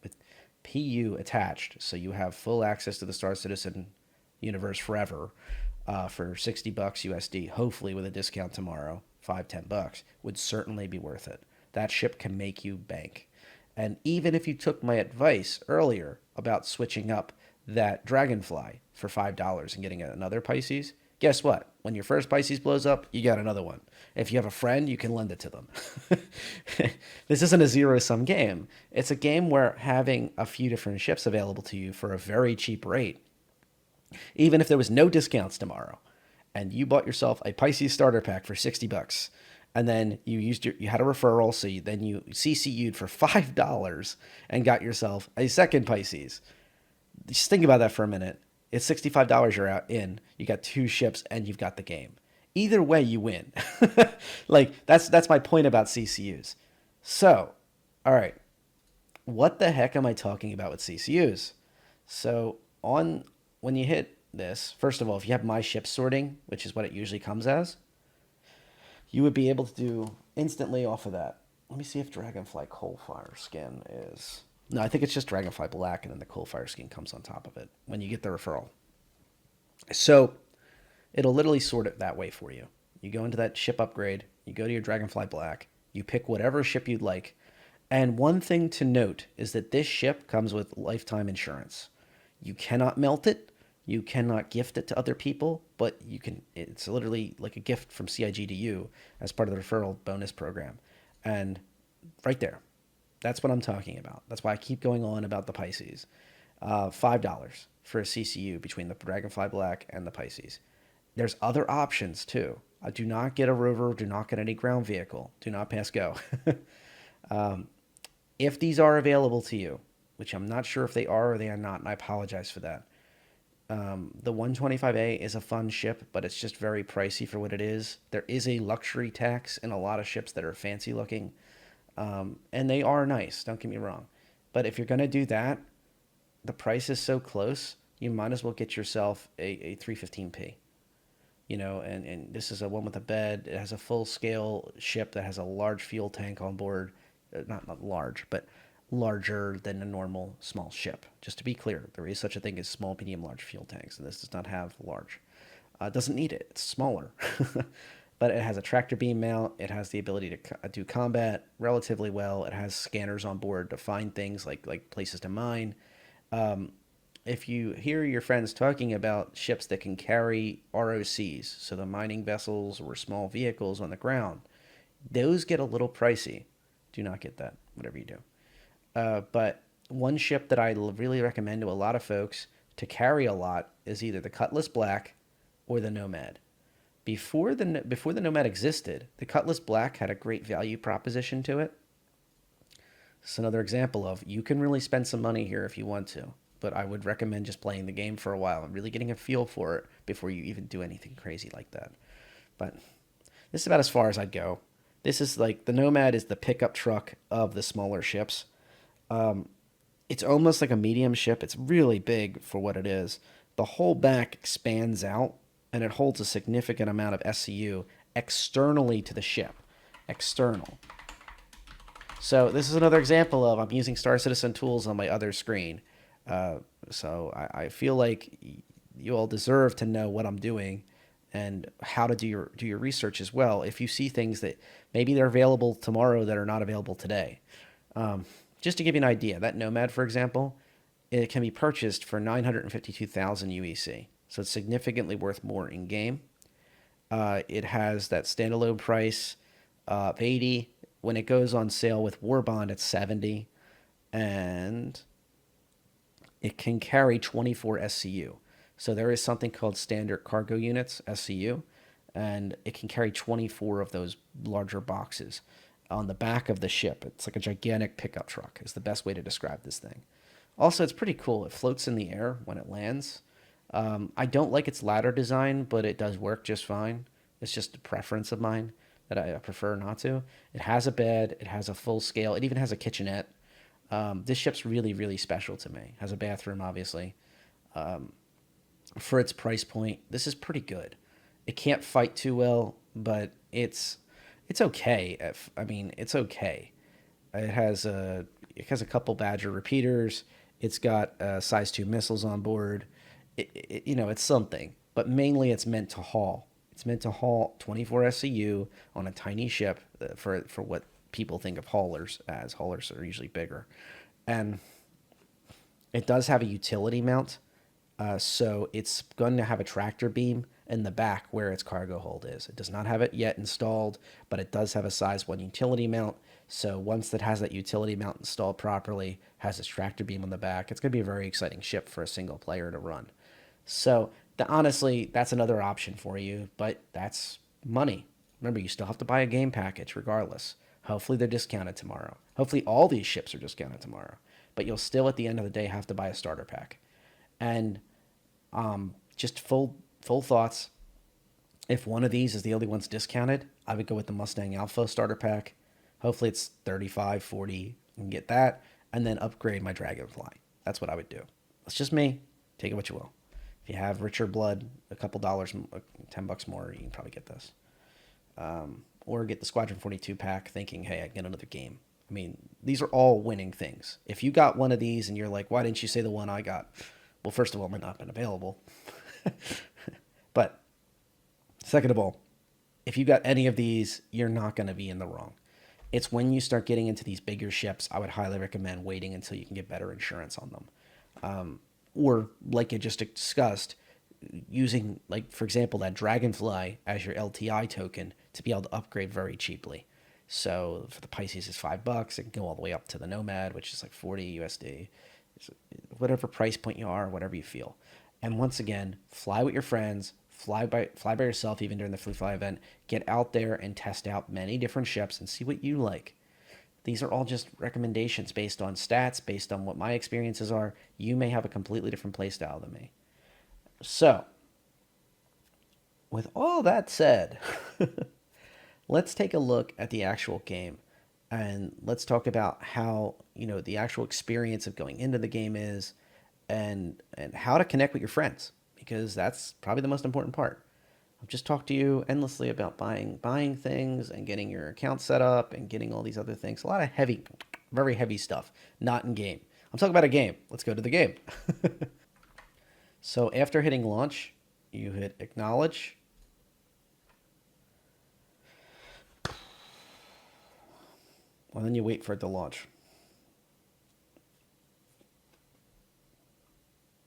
with PU attached, so you have full access to the Star Citizen universe forever for $60 USD, hopefully with a discount tomorrow, $5-10, would certainly be worth it. That ship can make you bank. And even if you took my advice earlier about switching up that Dragonfly for $5 and getting another Pisces, guess what? When your first Pisces blows up, you got another one. If you have a friend, you can lend it to them. This isn't a zero-sum game. It's a game where having a few different ships available to you for a very cheap rate, even if there was no discounts tomorrow, and you bought yourself a Pisces starter pack for $60, and then you had a referral, so you CCU'd for $5 and got yourself a second Pisces. Just think about that for a minute. It's $65 you're out in. You got 2 ships and you've got the game. Either way, you win. Like that's my point about CCUs. So, all right, what the heck am I talking about with CCUs? So when you hit this, first of all, if you have my ship sorting, which is what it usually comes as, you would be able to do instantly off of that. Let me see if Dragonfly Coalfire skin is... No, I think it's just Dragonfly Black, and then the Coalfire skin comes on top of it when you get the referral. So it'll literally sort it that way for you. You go into that ship upgrade, you go to your Dragonfly Black, you pick whatever ship you'd like. And one thing to note is that this ship comes with lifetime insurance. You cannot melt it. You cannot gift it to other people, but you can. It's literally like a gift from CIG to you as part of the referral bonus program. And right there, that's what I'm talking about. That's why I keep going on about the Pisces. $5 for a CCU between the Dragonfly Black and the Pisces. There's other options too. Do not get a rover. Do not get any ground vehicle. Do not pass go. If these are available to you, which I'm not sure if they are or they are not, and I apologize for that. The 125A is a fun ship, but it's just very pricey for what it is. There is a luxury tax in a lot of ships that are fancy looking, and they are nice, don't get me wrong. But if you're going to do that, the price is so close, you might as well get yourself a 315P. And this is a one with a bed. It has a full scale ship that has a large fuel tank on board. Not large, but larger than a normal small ship. Just to be clear, there is such a thing as small, medium, large fuel tanks, and this does not have large. It doesn't need it. It's smaller. But it has a tractor beam mount. It has the ability to do combat relatively well. It has scanners on board to find things like places to mine. If you hear your friends talking about ships that can carry ROCs, so the mining vessels or small vehicles on the ground, those get a little pricey. Do not get that, whatever you do. But one ship that I really recommend to a lot of folks to carry a lot is either the Cutlass Black or the Nomad. Before the Nomad existed, the Cutlass Black had a great value proposition to it. It's another example of you can really spend some money here if you want to, but I would recommend just playing the game for a while and really getting a feel for it before you even do anything crazy like that. But this is about as far as I'd go. This is like the Nomad is the pickup truck of the smaller ships. It's almost like a medium ship. It's really big for what it is. The whole back expands out, and it holds a significant amount of SCU externally to the ship. External. So this is another example of I'm using Star Citizen tools on my other screen. So I feel like you all deserve to know what I'm doing and how to do your research as well. If you see things that maybe they're available tomorrow that are not available today. Just to give you an idea, that Nomad, for example, it can be purchased for 952,000 UEC. So it's significantly worth more in game. It has that standalone price of 80. When it goes on sale with War Bond, it's 70. And it can carry 24 SCU. So there is something called standard cargo units, SCU, and it can carry 24 of those larger boxes on the back of the ship. It's like a gigantic pickup truck is the best way to describe this thing. Also, it's pretty cool. It floats in the air when it lands. I don't like its ladder design, but it does work just fine. It's just a preference of mine that I prefer not to. It has a bed. It has a full scale. It even has a kitchenette. This ship's really, really special to me. It has a bathroom, obviously. For its price point, this is pretty good. It can't fight too well, but it's okay. It's okay. It has a couple Badger repeaters. It's got size 2 missiles on board. It's something, but mainly it's meant to haul. It's meant to haul 24 SCU on a tiny ship for what people think of haulers as. Haulers are usually bigger. And it does have a utility mount, so it's going to have a tractor beam in the back where its cargo hold is. It does not have it yet installed, but it does have a size 1 utility mount. So once it has that utility mount installed properly, has its tractor beam on the back, it's going to be a very exciting ship for a single player to run. So honestly, that's another option for you, but that's money. Remember, you still have to buy a game package regardless. Hopefully they're discounted tomorrow. Hopefully all these ships are discounted tomorrow. But you'll still, at the end of the day, have to buy a starter pack. And just full thoughts. If one of these is the only one's discounted, I would go with the Mustang Alpha starter pack. Hopefully it's 35, 40, and get that, and then upgrade my Dragonfly. That's what I would do. That's just me. Take it what you will. If you have richer blood, a couple dollars, $10 more, you can probably get this. Or get the Squadron 42 pack thinking, hey, I can get another game. I mean, these are all winning things. If you got one of these and you're like, why didn't you say the one I got? Well, first of all, it might not have been available. But second of all, if you got any of these, you're not going to be in the wrong. It's when you start getting into these bigger ships, I would highly recommend waiting until you can get better insurance on them. Or, like I just discussed, using, like, for example, that Dragonfly as your LTI token to be able to upgrade very cheaply. So for the Pisces, it's $5. It can go all the way up to the Nomad, which is like 40 USD. Whatever price point you are, whatever you feel. And once again, fly with your friends, fly by yourself even during the Freeflight event. Get out there and test out many different ships and see what you like. These are all just recommendations based on stats, based on what my experiences are. You may have a completely different playstyle than me. So, with all that said, let's take a look at the actual game, and let's talk about how, the actual experience of going into the game is, and how to connect with your friends, because that's probably the most important part. I've just talked to you endlessly about buying things and getting your account set up and getting all these other things. A lot of heavy, very heavy stuff, not in game. I'm talking about a game. Let's go to the game. So after hitting launch, you hit acknowledge. Well, then you wait for it to launch.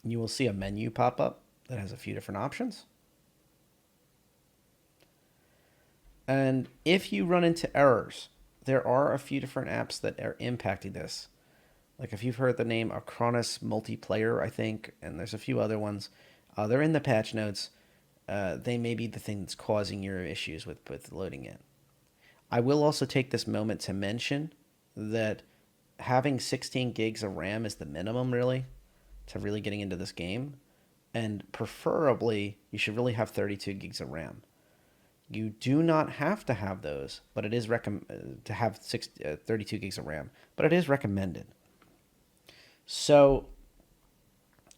You will see a menu pop up that has a few different options. And if you run into errors, there are a few different apps that are impacting this. Like if you've heard the name Acronis Multiplayer, I think, and there's a few other ones. They're in the patch notes. They may be the thing that's causing your issues with loading in. I will also take this moment to mention that having 16 gigs of RAM is the minimum, really, to really getting into this game. And preferably, you should really have 32 gigs of RAM. You do not have to have those, but it is to have 32 gigs of RAM, but it is recommended. So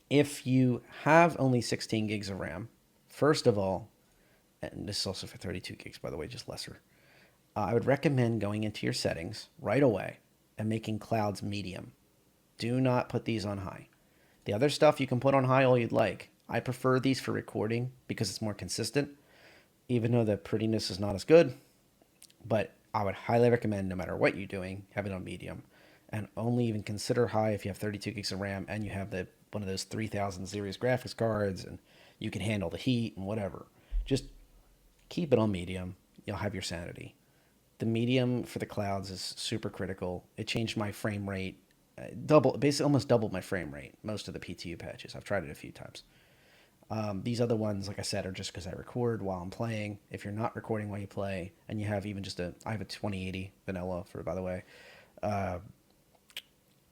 if you have only 16 gigs of RAM, first of all, and this is also for 32 gigs, by the way, just lesser, I would recommend going into your settings right away and making clouds medium. Do not put these on high. The other stuff you can put on high all you'd like. I prefer these for recording because it's more consistent, even though the prettiness is not as good. But I would highly recommend, no matter what you're doing, have it on medium. And only even consider high if you have 32 gigs of RAM and you have one of those 3000 series graphics cards and you can handle the heat and whatever. Just keep it on medium. You'll have your sanity. The medium for the clouds is super critical. It changed my frame rate. Basically almost doubled my frame rate, most of the PTU patches. I've tried it a few times. These other ones, like I said, are just because I record while I'm playing. If you're not recording while you play, and you have even I have a 2080 vanilla by the way,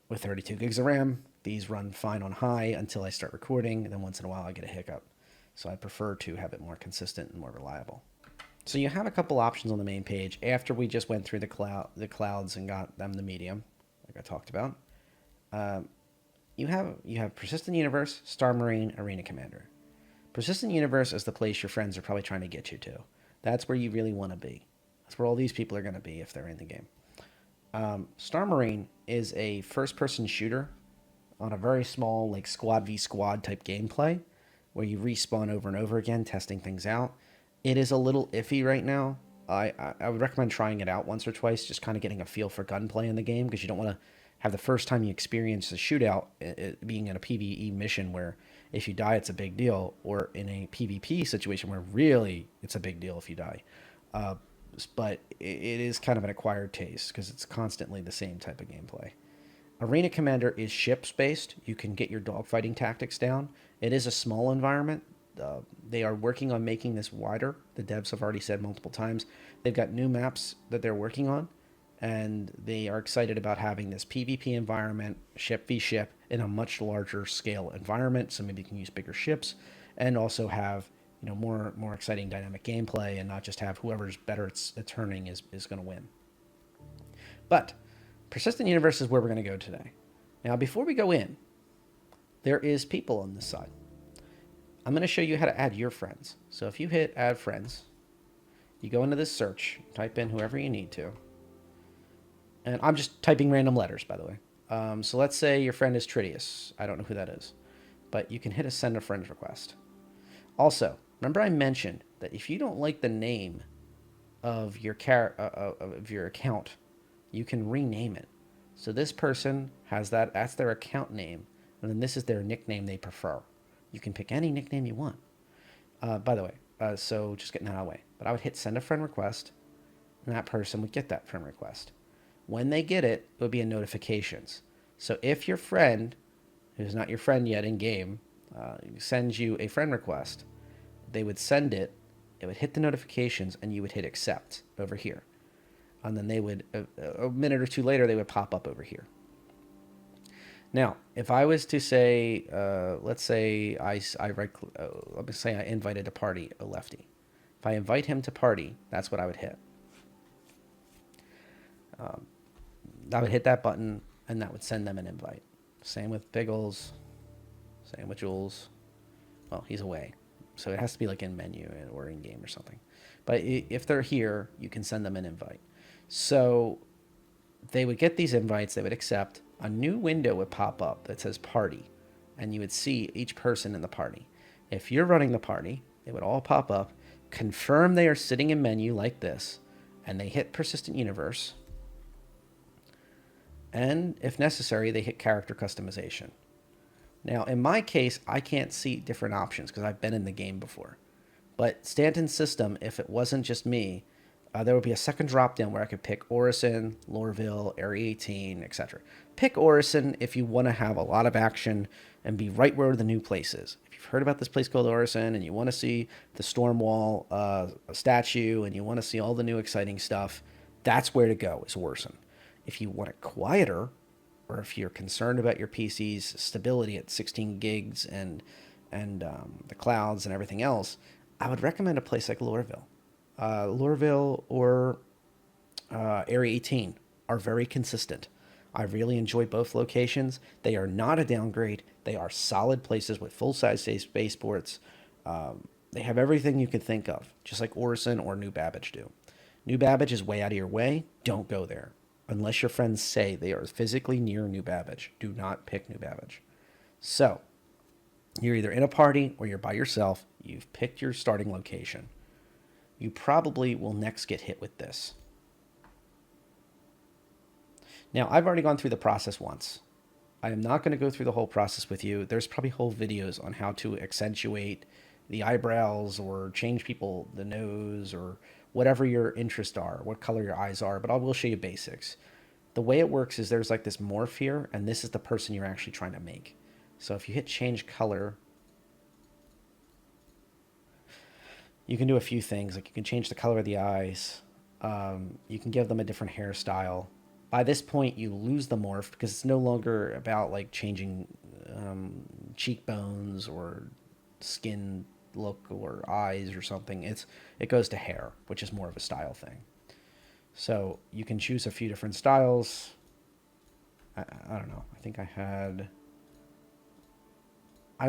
with 32 gigs of RAM. These run fine on high until I start recording, and then once in a while I get a hiccup. So I prefer to have it more consistent and more reliable. So you have a couple options on the main page after we just went through the clouds and got them the medium, like I talked about. You have Persistent Universe, Star Marine, Arena Commander. Persistent Universe is the place your friends are probably trying to get you to. That's where you really want to be. That's where all these people are going to be if they're in the game. Star Marine is a first-person shooter on a very small, like squad v squad type gameplay, where you respawn over and over again, testing things out. It is a little iffy right now. I would recommend trying it out once or twice, just kind of getting a feel for gunplay in the game, because you don't want to have the first time you experience a shootout it being in a PvE mission where if you die, it's a big deal, or in a PvP situation where really it's a big deal if you die. But it is kind of an acquired taste because it's constantly the same type of gameplay. Arena Commander is ships-based. You can get your dogfighting tactics down. It is a small environment. They are working on making this wider. The devs have already said multiple times. They've got new maps that they're working on, and they are excited about having this PvP environment, ship v ship, in a much larger scale environment, so maybe you can use bigger ships, and also have more exciting dynamic gameplay, and not just have whoever's better at turning is going to win. But Persistent Universe is where we're going to go today. Now, before we go in, there is people on this side. I'm going to show you how to add your friends. So if you hit Add Friends, you go into this search, type in whoever you need to. And I'm just typing random letters, by the way. So let's say your friend is Tridius. I don't know who that is. But you can hit a Send a Friend request. Also, remember I mentioned that if you don't like the name of your account, you can rename it. So this person has that's their account name, and then this is their nickname they prefer. You can pick any nickname you want. By the way, so just getting that out of the way. But I would hit Send a Friend Request, and that person would get that friend request. When they get it, it would be in notifications. So if your friend, who's not your friend yet in game, sends you a friend request, they would send it, it would hit the notifications, and you would hit accept over here. And then they would, a minute or two later, they would pop up over here. Now, if I was to say, let's say let me say I invited to party a lefty. If I invite him to party, that's what I would hit. I would hit that button, and that would send them an invite. Same with Biggles. Same with Jules. Well, he's away, so it has to be like in menu or in game or something. But if they're here, you can send them an invite. So they would get these invites, they would accept. A new window would pop up that says party, and you would see each person in the party. If you're running the party, they would all pop up, confirm they are sitting in menu like this, and they hit persistent universe. And if necessary, they hit character customization. Now, in my case, I can't see different options because I've been in the game before. But Stanton's system, if it wasn't just me, there would be a second drop down where I could pick Orison, Lorville, Area 18, etc. Pick Orison if you want to have a lot of action and be right where the new place is. If you've heard about this place called Orison and you want to see the Stormwall statue and you want to see all the new exciting stuff, that's where to go, is Orison. If you want it quieter, or if you're concerned about your PC's stability at 16 gigs and the clouds and everything else, I would recommend a place like Lorville. Lorville or Area 18 are very consistent. I really enjoy both locations. They are not a downgrade. They are solid places with full-size spaceports. They have everything you could think of, just like Orison or New Babbage do. New Babbage is way out of your way. Don't go there. Unless your friends say they are physically near New Babbage. Do not pick New Babbage. So, you're either in a party or you're by yourself. You've picked your starting location. You probably will next get hit with this. Now, I've already gone through the process once. I am not going to go through the whole process with you. There's probably whole videos on how to accentuate the eyebrows or change the nose or whatever your interests are, what color your eyes are, but I will show you basics. The way it works is there's like this morph here, and this is the person you're actually trying to make. So if you hit change color, you can do a few things. Like you can change the color of the eyes. You can give them a different hairstyle. By this point, you lose the morph because it's no longer about like changing cheekbones or skin look or eyes or something. It goes to hair, which is more of a style thing. So you can choose a few different styles. I don't know. I think I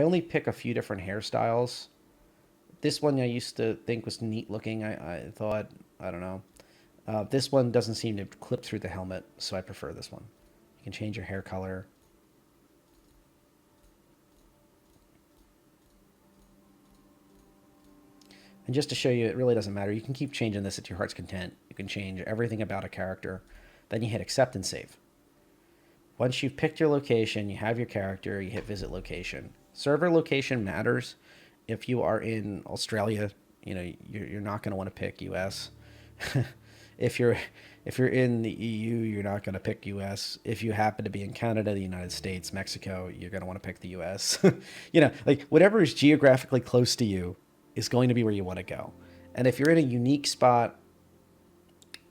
only pick a few different hairstyles. This one I used to think was neat looking. I thought, I don't know. This one doesn't seem to clip through the helmet, so I prefer this one. You can change your hair color. And just to show you, it really doesn't matter. You can keep changing this at your heart's content. You can change everything about a character. Then you hit accept and save. Once you've picked your location, you have your character, you hit visit location. Server location matters. If you are in Australia, you're not going to want to pick US. If you're in the EU, you're not going to pick US. If you happen to be in Canada, the United States, Mexico, you're going to want to pick the US. Like whatever is geographically close to you is going to be where you want to go. And if you're in a unique spot,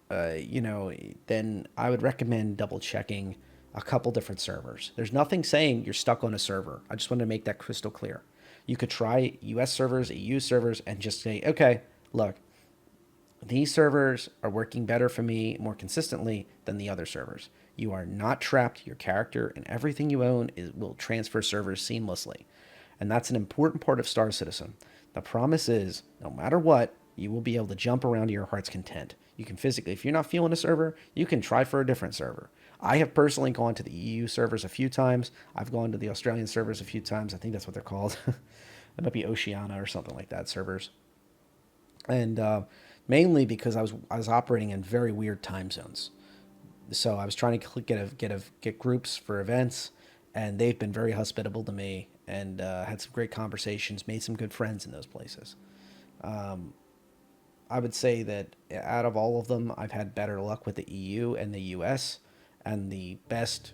then I would recommend double checking a couple different servers. There's nothing saying you're stuck on a server. I just want to make that crystal clear. You could try US servers, EU servers, and just say, okay, look, these servers are working better for me more consistently than the other servers. You are not trapped. Your character and everything you own will transfer servers seamlessly. And that's an important part of Star Citizen. The promise is, no matter what, you will be able to jump around to your heart's content. You can physically, if you're not feeling a server, you can try for a different server. I have personally gone to the EU servers a few times. I've gone to the Australian servers a few times. I think that's what they're called. It might be Oceania or something like that, servers. And mainly because I was operating in very weird time zones. So I was trying to get groups for events, and they've been very hospitable to me and had some great conversations, made some good friends in those places. I would say that out of all of them, I've had better luck with the EU and the US, and the best,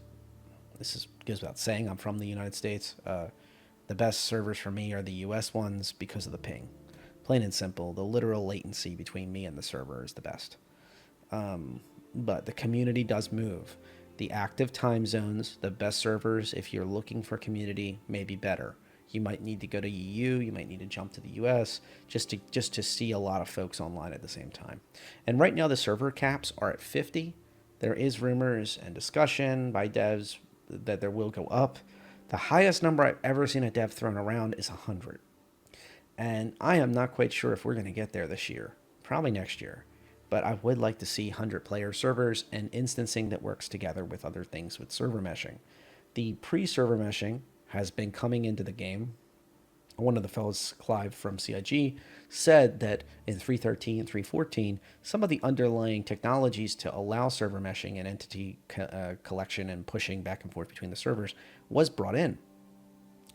goes without saying, I'm from the United States, the best servers for me are the US ones because of the ping. Plain and simple, the literal latency between me and the server is the best. But the community does move. The active time zones, the best servers, if you're looking for community, may be better. You might need to go to EU, you might need to jump to the US just to see a lot of folks online at the same time. And right now the server caps are at 50. There is rumors and discussion by devs that there will go up. The highest number I've ever seen a dev thrown around is 100. And I am not quite sure if we're going to get there this year. Probably next year. But I would like to see 100-player servers and instancing that works together with other things with server meshing. The pre-server meshing has been coming into the game. One of the fellows, Clive from CIG, said that in 3.13, 3.14, some of the underlying technologies to allow server meshing and entity collection and pushing back and forth between the servers was brought in.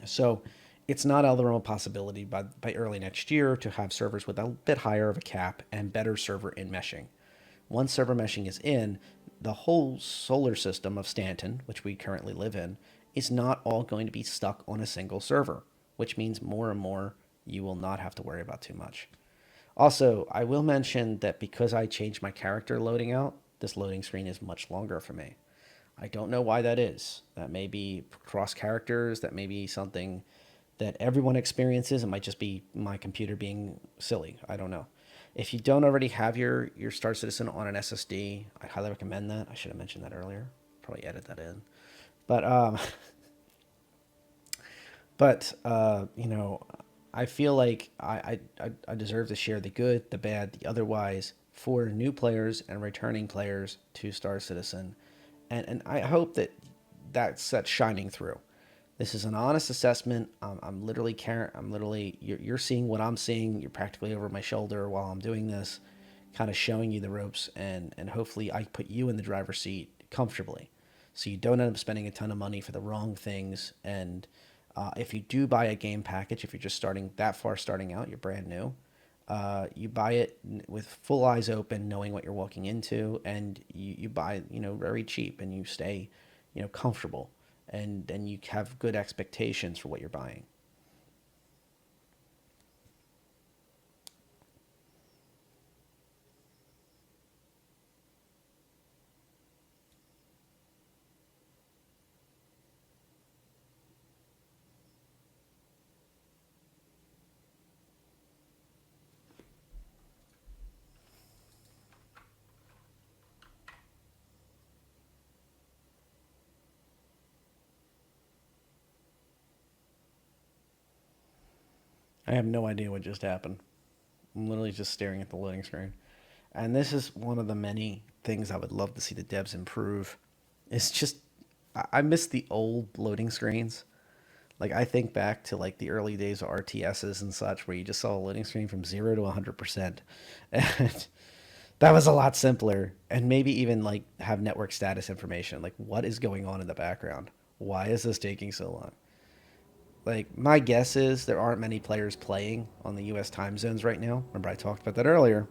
So it's not out of the realm of possibility by early next year to have servers with a bit higher of a cap and better server in meshing. Once server meshing is in, the whole solar system of Stanton, which we currently live in, is not all going to be stuck on a single server, which means more and more you will not have to worry about too much. Also, I will mention that because I changed my character loading out, this loading screen is much longer for me. I don't know why that is. That may be cross characters, that may be something that everyone experiences. It might just be my computer being silly. I don't know. If you don't already have your Star Citizen on an SSD, I highly recommend that. I should have mentioned that earlier. Probably edit that in. But you know, I feel like I deserve to share the good, the bad, the otherwise for new players and returning players to Star Citizen, and I hope that that's shining through. This is an honest assessment. I'm literally you're seeing what I'm seeing. You're practically over my shoulder while I'm doing this, kind of showing you the ropes, and hopefully I put you in the driver's seat comfortably, so you don't end up spending a ton of money for the wrong things. And if you do buy a game package, if you're just starting out, you're brand new, you buy it with full eyes open, knowing what you're walking into, and you buy, very cheap, and you stay, comfortable, and then you have good expectations for what you're buying. I have no idea what just happened. I'm literally just staring at the loading screen. And this is one of the many things I would love to see the devs improve. It's just, I miss the old loading screens. Like, I think back to like the early days of RTSs and such, where you just saw a loading screen from 0 to 100%. And that was a lot simpler. And maybe even like have network status information. Like, what is going on in the background? Why is this taking so long? Like, my guess is there aren't many players playing on the US time zones right now. Remember, I talked about that earlier.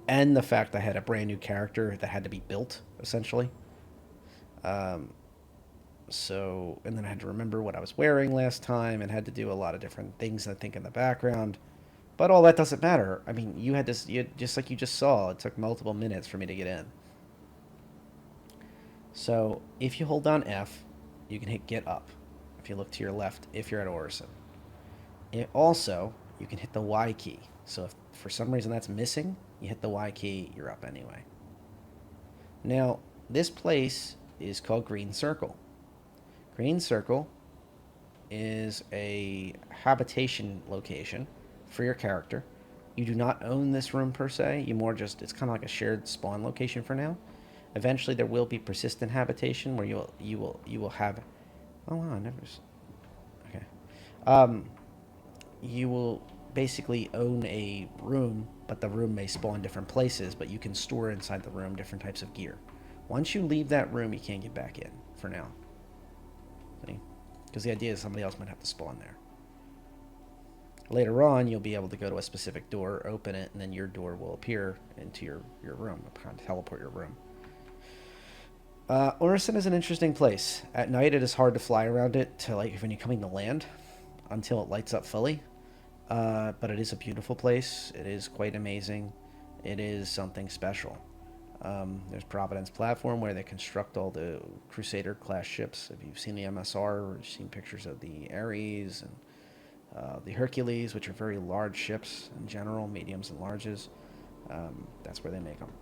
And the fact I had a brand new character that had to be built, essentially. And then I had to remember what I was wearing last time and had to do a lot of different things, I think, in the background. But all that doesn't matter. I mean, just like you just saw, it took multiple minutes for me to get in. So if you hold down F, you can hit get up. If you look to your left, if you're at Orison. You can hit the Y key. So if for some reason that's missing, you hit the Y key, you're up anyway. Now, this place is called Green Circle. Green Circle is a habitation location for your character. You do not own this room per se. It's kind of like a shared spawn location for now. Eventually, there will be persistent habitation where you will have. Oh wow, I never. Okay. You will basically own a room, but the room may spawn different places, but you can store inside the room different types of gear. Once you leave that room, you can't get back in for now. See? Because the idea is somebody else might have to spawn there. Later on, you'll be able to go to a specific door, open it, and then your door will appear into your room, kind of teleport your room. Orison is an interesting place. At night, it is hard to fly around it when you're coming to land until it lights up fully. But it is a beautiful place. It is quite amazing. It is something special. There's Providence Platform where they construct all the Crusader class ships. If you've seen the MSR or you've seen pictures of the Ares and the Hercules, which are very large ships in general, mediums and larges, that's where they make them.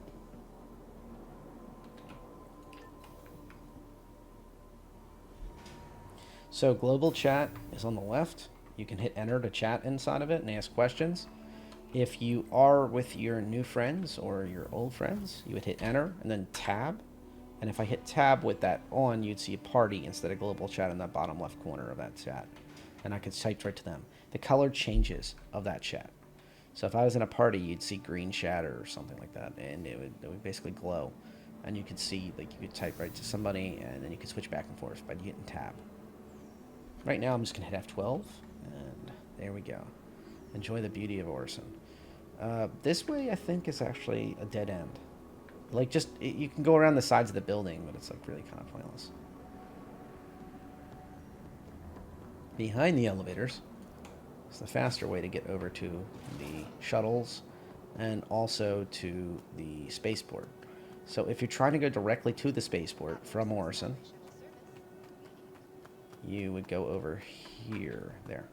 So global chat is on the left. You can hit enter to chat inside of it and ask questions. If you are with your new friends or your old friends, you would hit enter and then tab. And if I hit tab with that on, you'd see a party instead of global chat in that bottom left corner of that chat. And I could type right to them. The color changes of that chat. So if I was in a party, you'd see green chat or something like that, and it would basically glow. And you could see, like, you could type right to somebody, and then you could switch back and forth by hitting tab. Right now, I'm just going to hit F12, and there we go. Enjoy the beauty of Orison. This way, I think, is actually a dead end. Like, just, you can go around the sides of the building, but it's, like, really kind of pointless. Behind the elevators is the faster way to get over to the shuttles and also to the spaceport. So if you're trying to go directly to the spaceport from Orison, you would go over here, there.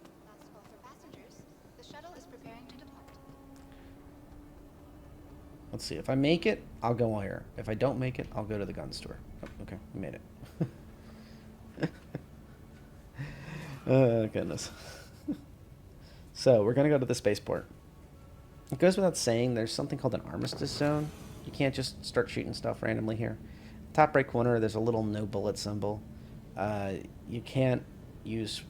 Let's see, if I make it, I'll go here. If I don't make it, I'll go to the gun store. Oh, okay, we made it. Oh, goodness. So, we're going to go to the spaceport. It goes without saying, there's something called an armistice zone. You can't just start shooting stuff randomly here. Top right corner, there's a little no bullet symbol. You can't use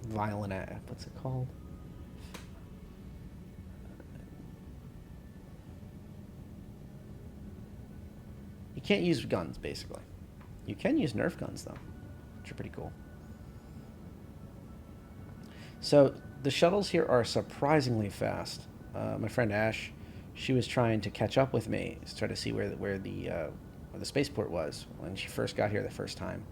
violent, what's it called? You can't use guns, basically. You can use Nerf guns, though, which are pretty cool. So the shuttles here are surprisingly fast. My friend Ash, she was trying to catch up with me to try to see where the spaceport was when she first got here the first time,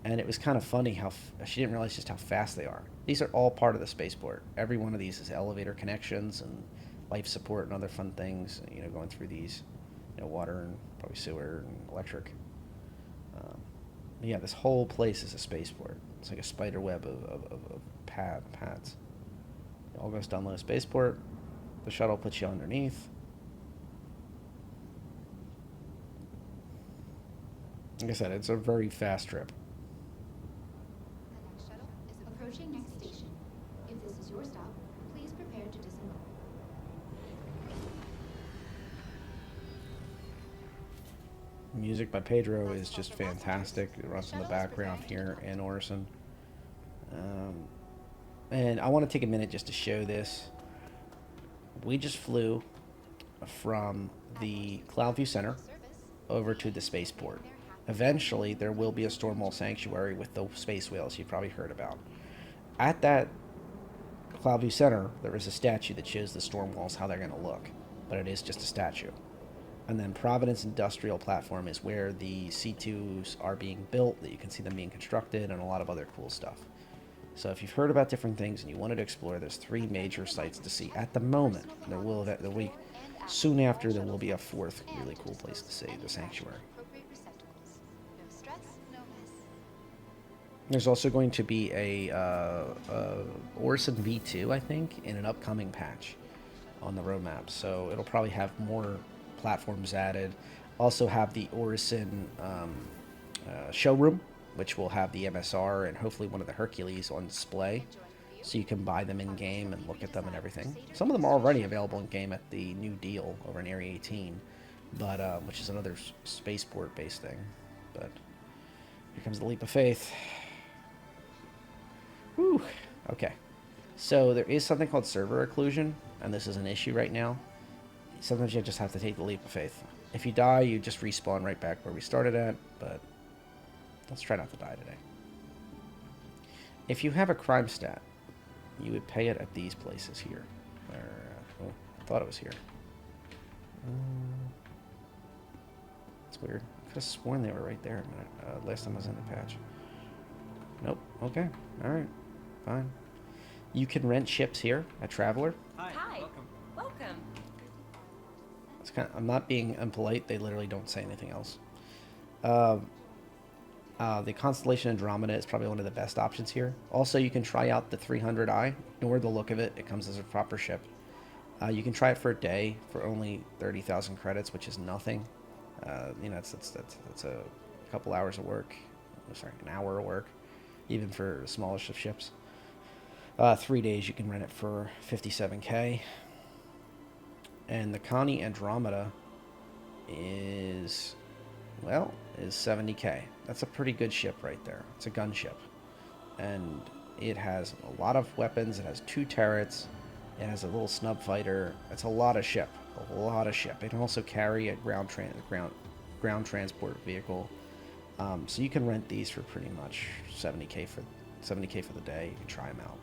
and it was kind of funny how she didn't realize just how fast they are. These are all part of the spaceport. Every one of these is elevator connections and life support and other fun things. You know, going through these, you know, water and probably sewer and electric. Yeah, this whole place is a spaceport. It's like a spider web of pads. It all goes down the spaceport. The shuttle puts you underneath. Like I said, it's a very fast trip. The next shuttle is approaching next station. If this is your stop, please prepare to disembark. Music by Pedro is just fantastic. It runs in the background here in Orison. And I want to take a minute just to show this. We just flew from the Cloudview Center over to the spaceport. Eventually, there will be a Stormwall Sanctuary with the space whales you've probably heard about. At that Cloudview Center, there is a statue that shows the Stormwalls, how they're going to look. But it is just a statue. And then Providence Industrial Platform is where the C2s are being built, that you can see them being constructed, and a lot of other cool stuff. So if you've heard about different things and you wanted to explore, there's 3 major sites to see at the moment. Soon after, there will be a 4th really cool place to see, the Sanctuary. There's also going to be a Orison V2, I think, in an upcoming patch on the roadmap. So it'll probably have more platforms added. Also have the Orison showroom, which will have the MSR and hopefully one of the Hercules on display. So you can buy them in-game and look at them and everything. Some of them are already available in-game at the new deal over in Area 18, but which is another spaceport-based thing. But here comes the leap of faith. Whew. Okay. So there is something called server occlusion, and this is an issue right now. Sometimes you just have to take the leap of faith. If you die, you just respawn right back where we started at, but let's try not to die today. If you have a crime stat, you would pay it at these places here. Oh, I thought it was here. It's weird. I could have sworn they were right there a minute. Last time I was in the patch. Nope. Okay. Alright. fine. You can rent ships here at Traveler. Hi. Welcome. It's I'm not being impolite. They literally don't say anything else. The Constellation Andromeda is probably one of the best options here. Also, you can try out the 300i. Ignore the look of it. It comes as a proper ship. You can try it for a day for only 30,000 credits, which is nothing. You know, that's a couple hours of work. Sorry, an hour of work, even for the smallest of ships. 3 days you can rent it for 57k. And the Connie Andromeda is 70k. That's a pretty good ship right there. It's a gunship. And it has a lot of weapons. It has 2 turrets. It has a little snub fighter. It's a lot of ship. A lot of ship. It can also carry a ground transport vehicle. So you can rent these for pretty much 70k for the day. You can try them out.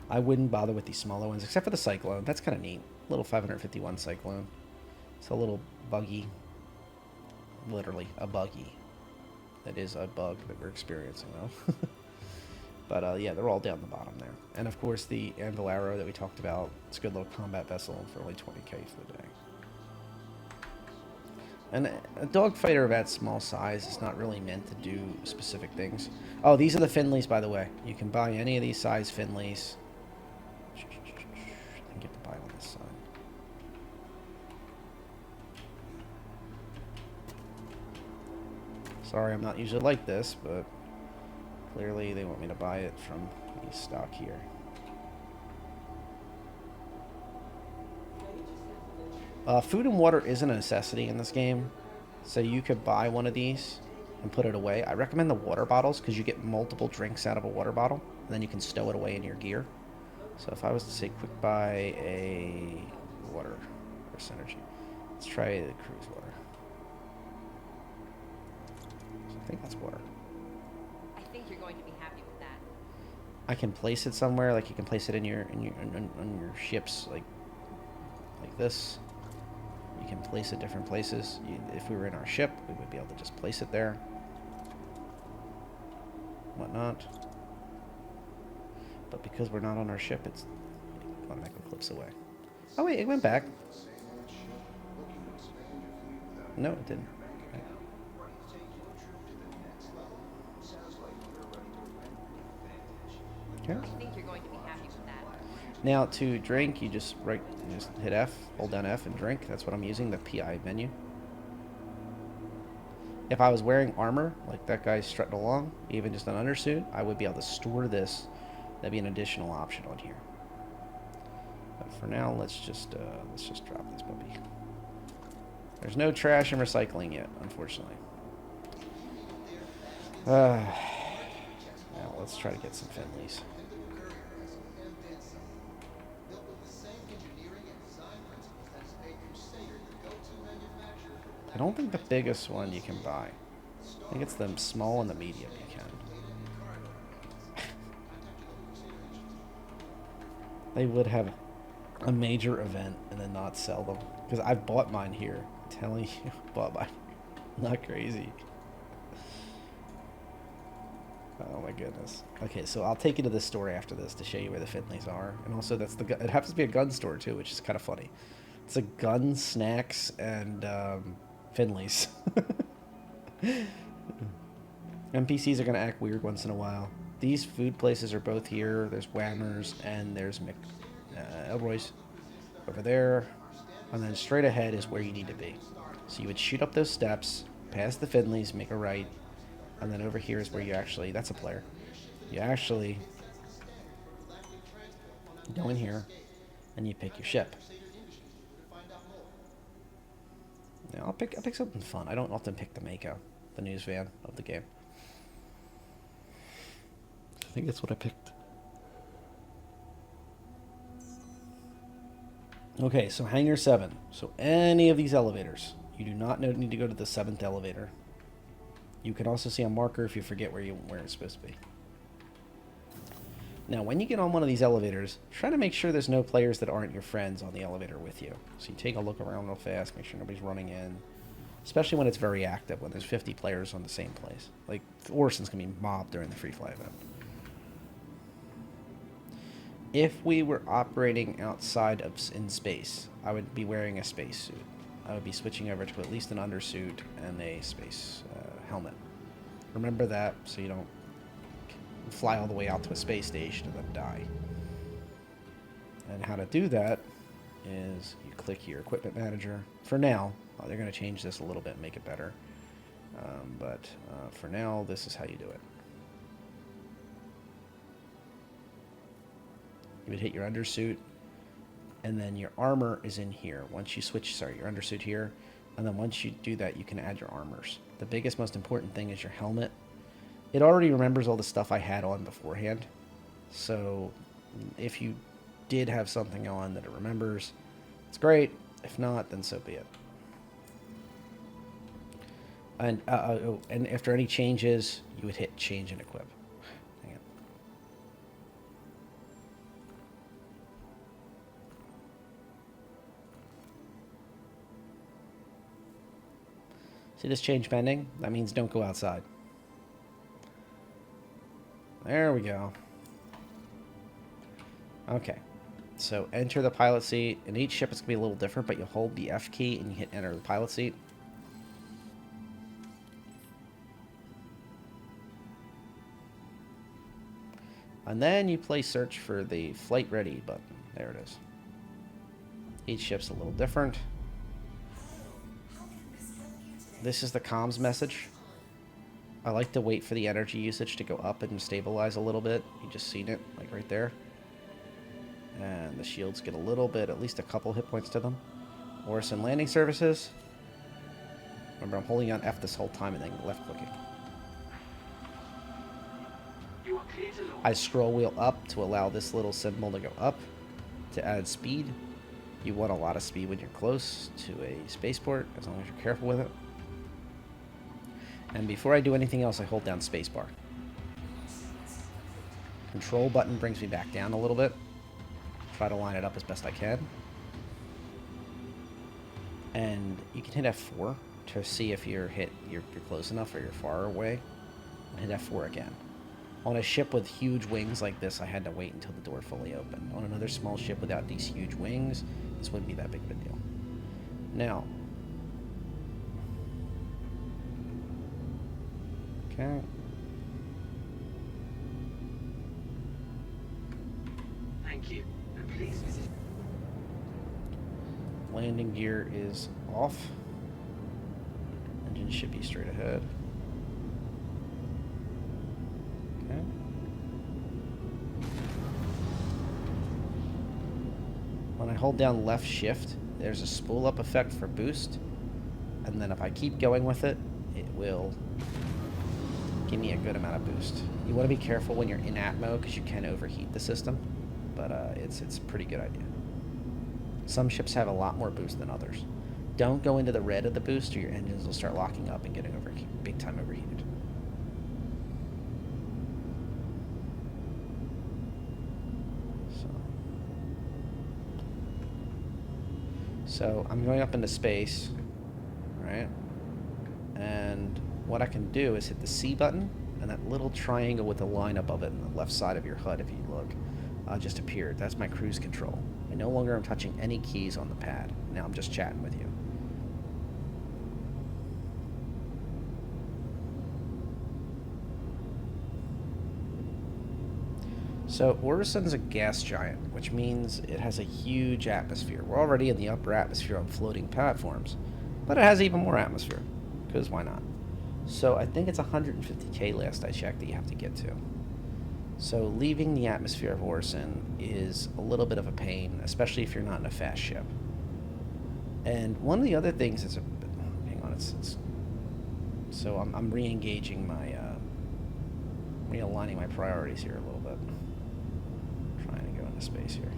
I wouldn't bother with these smaller ones, except for the Cyclone. That's kind of neat. Little 551 Cyclone. It's a little buggy. Literally a buggy. That is a bug that we're experiencing though. But yeah, they're all down the bottom there. And of course the Anvil Arrow that we talked about. It's a good little combat vessel for only 20k for the day. And a dogfighter of that small size is not really meant to do specific things. Oh, these are the Finleys, by the way. You can buy any of these size Finleys. I think you have to buy on this side. Sorry, I'm not usually like this, but clearly they want me to buy it from the stock here. Food and water is a necessity in this game, so you could buy one of these and put it away. I recommend the water bottles because you get multiple drinks out of a water bottle, and then you can stow it away in your gear. So if I was to say quick buy a water or synergy, let's try the cruise water. So I think that's water. I think you're going to be happy with that. I can place it somewhere, like you can place it in your on your ships, like this. You can place it different places. If we were in our ship, we would be able to just place it there. Whatnot. But because we're not on our ship, it's automatically clips away. Oh wait, it went back. No, it didn't. Okay. I think you're going to be happy with that. Now to drink, you just hit F, hold down F and drink. That's what I'm using, the PI menu. If I was wearing armor, like that guy's strutting along, even just an undersuit, I would be able to store this. That'd be an additional option on here. But for now, let's just drop this puppy. There's no trash and recycling yet, unfortunately. Now let's try to get some Finleys. I don't think the biggest one you can buy. I think it's the small and the medium you can. They would have a major event and then not sell them. Because I've bought mine here. I'm telling you, bought mine. Not crazy. Oh my goodness. Okay, so I'll take you to this store after this to show you where the Finleys are. And also, it happens to be a gun store too, which is kind of funny. It's a gun, snacks, and Finleys. NPCs are going to act weird once in a while. These food places are both here. There's Whammers and there's Elroy's over there. And then straight ahead is where you need to be. So you would shoot up those steps, past the Finleys, make a right. And then over here is where you actually, that's a player. You actually go in here and you pick your ship. Now I'll pick something fun. I don't often pick the Mako, the news van of the game. I think that's what I picked. Okay, so Hangar 7. So any of these elevators. You do not need to go to the 7th elevator. You can also see a marker if you forget where it's supposed to be. Now, when you get on one of these elevators, try to make sure there's no players that aren't your friends on the elevator with you. So you take a look around real fast, make sure nobody's running in. Especially when it's very active, when there's 50 players on the same place. Like, Orison's going to be mobbed during the Freeflight event. If we were operating outside of in space, I would be wearing a spacesuit. I would be switching over to at least an undersuit and a space helmet. Remember that so you don't fly all the way out to a space station and then die. And how to do that is you click your equipment manager. For now, they're going to change this a little bit and make it better. But for now, this is how you do it. You would hit your undersuit, and then your armor is in here. Once you switch, your undersuit here, and then once you do that, you can add your armors. The biggest, most important thing is your helmet. It already remembers all the stuff I had on beforehand, so if you did have something on that it remembers, it's great. If not, then so be it. And after any changes, you would hit change and equip. Hang on. See this change pending? That means don't go outside. There we go. Okay. So enter the pilot seat. In each ship it's going to be a little different, but you hold the F key and you hit enter the pilot seat. And then you play search for the flight ready button. There it is. Each ship's a little different. This is the comms message. I like to wait for the energy usage to go up and stabilize a little bit. You just seen it, like right there. And the shields get a little bit, at least a couple hit points to them. Orison landing services. Remember, I'm holding on F this whole time and then left clicking. I scroll wheel up to allow this little symbol to go up to add speed. You want a lot of speed when you're close to a spaceport, as long as you're careful with it. And before I do anything else, I hold down spacebar. Control button brings me back down a little bit. Try to line it up as best I can. And you can hit F4 to see if you're close enough or you're far away. And hit F4 again. On a ship with huge wings like this, I had to wait until the door fully opened. On another small ship without these huge wings, this wouldn't be that big of a deal. Now, okay. Thank you. Please visit. Landing gear is off. Engine should be straight ahead. Okay. When I hold down left shift, there's a spool up effect for boost. And then if I keep going with it, it will give me a good amount of boost. You want to be careful when you're in atmo because you can overheat the system. But it's a pretty good idea. Some ships have a lot more boost than others. Don't go into the red of the boost or your engines will start locking up and getting big time overheated. So I'm going up into space, right? And what I can do is hit the C button, and that little triangle with the line above it on the left side of your HUD, if you look, just appeared. That's my cruise control. I no longer am touching any keys on the pad. Now I'm just chatting with you. So Orison's a gas giant, which means it has a huge atmosphere. We're already in the upper atmosphere on floating platforms, but it has even more atmosphere, because why not? So I think it's 150k last I checked that you have to get to. So leaving the atmosphere of Orison is a little bit of a pain, especially if you're not in a fast ship. And one of the other things is, hang on, so I'm re-engaging my, realigning my priorities here a little bit. Trying to go into space here.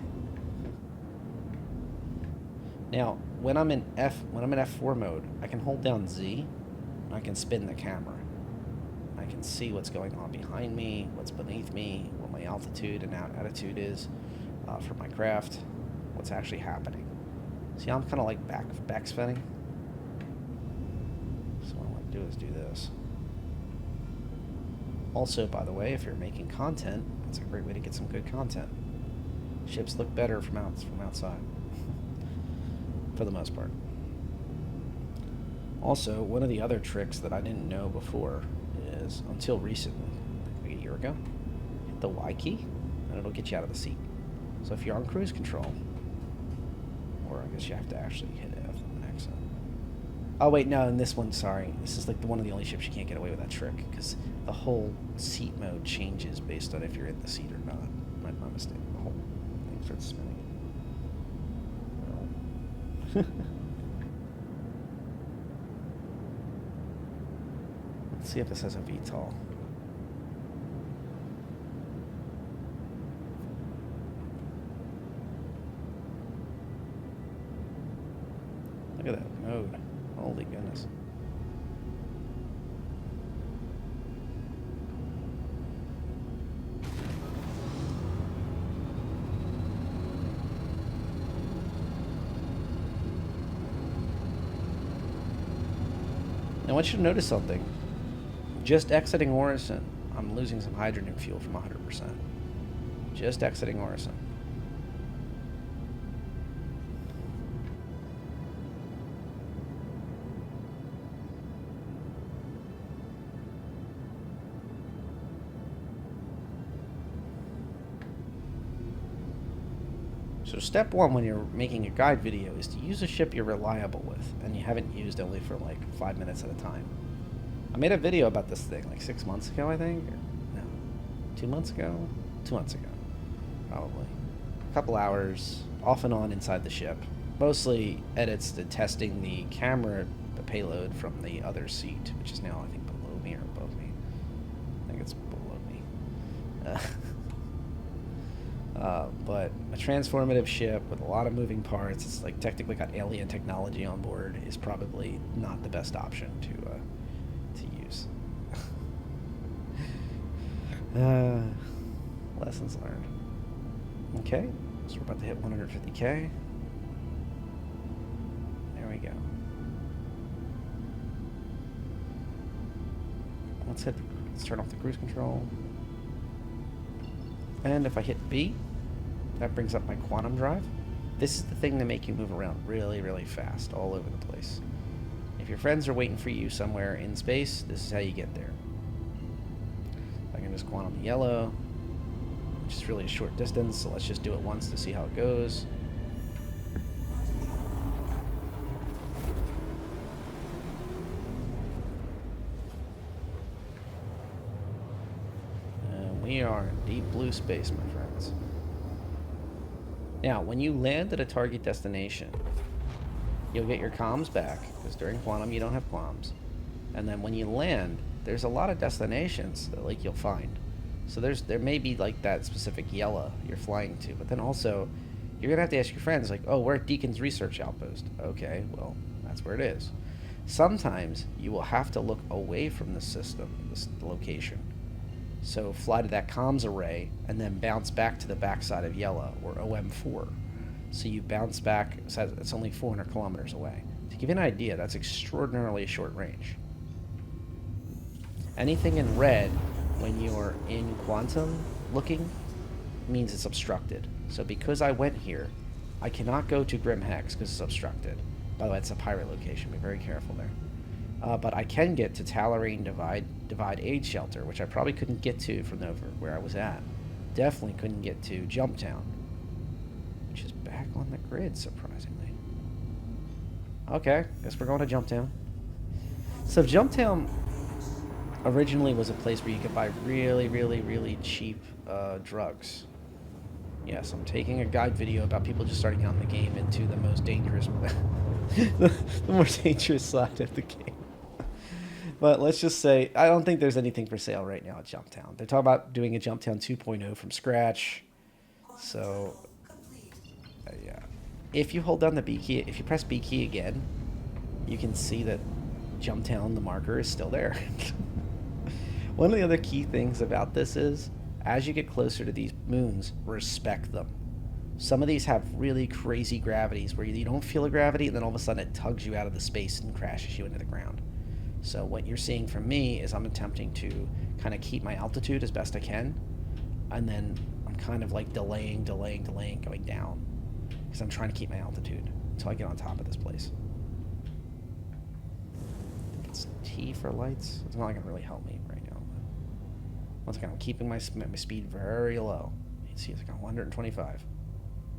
Now, when I'm in F4 mode, I can hold down Z, and I can spin the camera. I can see what's going on behind me, what's beneath me, what my altitude and attitude is for my craft, what's actually happening. See, I'm kind of like back spinning. So what I want to do is do this. Also, by the way, if you're making content, it's a great way to get some good content. Ships look better from outside, for the most part. Also, one of the other tricks that I didn't know before is, until recently, like a year ago, hit the Y key, and it'll get you out of the seat. So if you're on cruise control, or I guess you have to actually hit F on an exit. Oh wait, no, in this one, sorry. This is like one of the only ships you can't get away with that trick, because the whole seat mode changes based on if you're in the seat or not. My mistake. The whole thing starts spinning. Let's see if this has a VTOL. Look at that mode. Holy goodness. I want you to notice something. Just exiting Orison, I'm losing some hydrogen fuel from 100%. Just exiting Orison. So step one when you're making a guide video is to use a ship you're reliable with and you haven't used only for like 5 minutes at a time. I made a video about this thing like 6 months ago, I think. Or, no, 2 months ago? 2 months ago, probably. A couple hours, off and on inside the ship. Mostly edits to testing the camera, the payload from the other seat, which is now, I think, below me or above me. I think it's below me. But a transformative ship with a lot of moving parts, it's like technically got alien technology on board, is probably not the best option to use. Lessons learned. Okay, so we're about to hit 150K. There we go. Let's turn off the cruise control. And if I hit B, that brings up my quantum drive. This is the thing to make you move around really, really fast all over the place. If your friends are waiting for you somewhere in space, this is how you get there. I can just quantum yellow, which is really a short distance, so let's just do it once to see how it goes. And we are in deep blue space, my friends. Now, when you land at a target destination, you'll get your comms back, because during quantum you don't have comms. And then when you land, there's a lot of destinations that like you'll find. So there may be like that specific yellow you're flying to, but then also you're gonna have to ask your friends like, oh, we're at Deacon's Research Outpost. Okay, well, that's where it is. Sometimes you will have to look away from the system, this location. So fly to that comms array and then bounce back to the backside of yellow, or OM4. So you bounce back, it's only 400 kilometers away. To give you an idea, that's extraordinarily short range. Anything in red when you're in quantum looking means it's obstructed. So because I went here, I cannot go to Grim Hex because it's obstructed. By the way, it's a pirate location, be very careful there. But I can get to Tallarine Divide Aid Shelter, which I probably couldn't get to from over where I was at. Definitely couldn't get to Jumptown, which is back on the grid, surprisingly. Okay, guess we're going to Jumptown. So Jumptown originally was a place where you could buy really, really, really cheap drugs. Yes, I'm taking a guide video about people just starting out in the game into the most dangerous, the more dangerous side of the game. But let's just say, I don't think there's anything for sale right now at Jumptown. They're talking about doing a Jumptown 2.0 from scratch. So, yeah. If you hold down the B key, if you press B key again, you can see that Jumptown, the marker, is still there. One of the other key things about this is, as you get closer to these moons, respect them. Some of these have really crazy gravities where you don't feel a gravity, and then all of a sudden it tugs you out of the space and crashes you into the ground. So what you're seeing from me is I'm attempting to kind of keep my altitude as best I can, and then I'm kind of like delaying, going down. Because I'm trying to keep my altitude until I get on top of this place. I think it's T for lights. It's not going to really help me right now. But once again, I'm keeping my speed very low. You can see it's like 125.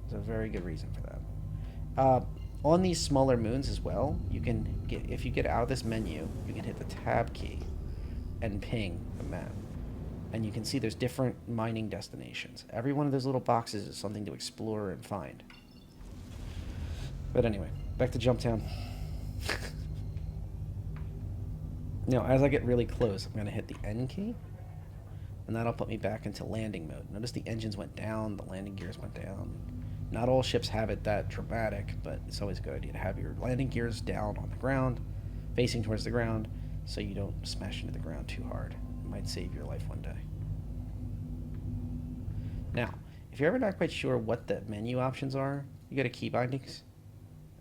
There's a very good reason for that. On these smaller moons as well, you can get, if you get out of this menu, you can hit the tab key and ping the map. And you can see there's different mining destinations. Every one of those little boxes is something to explore and find. But anyway, back to Jumptown. Now, as I get really close, I'm going to hit the N key, and that'll put me back into landing mode. Notice the engines went down, the landing gears went down. Not all ships have it that dramatic, but it's always a good idea to have your landing gears down on the ground, facing towards the ground, so you don't smash into the ground too hard. It might save your life one day. Now, if you're ever not quite sure what the menu options are, you go to key bindings,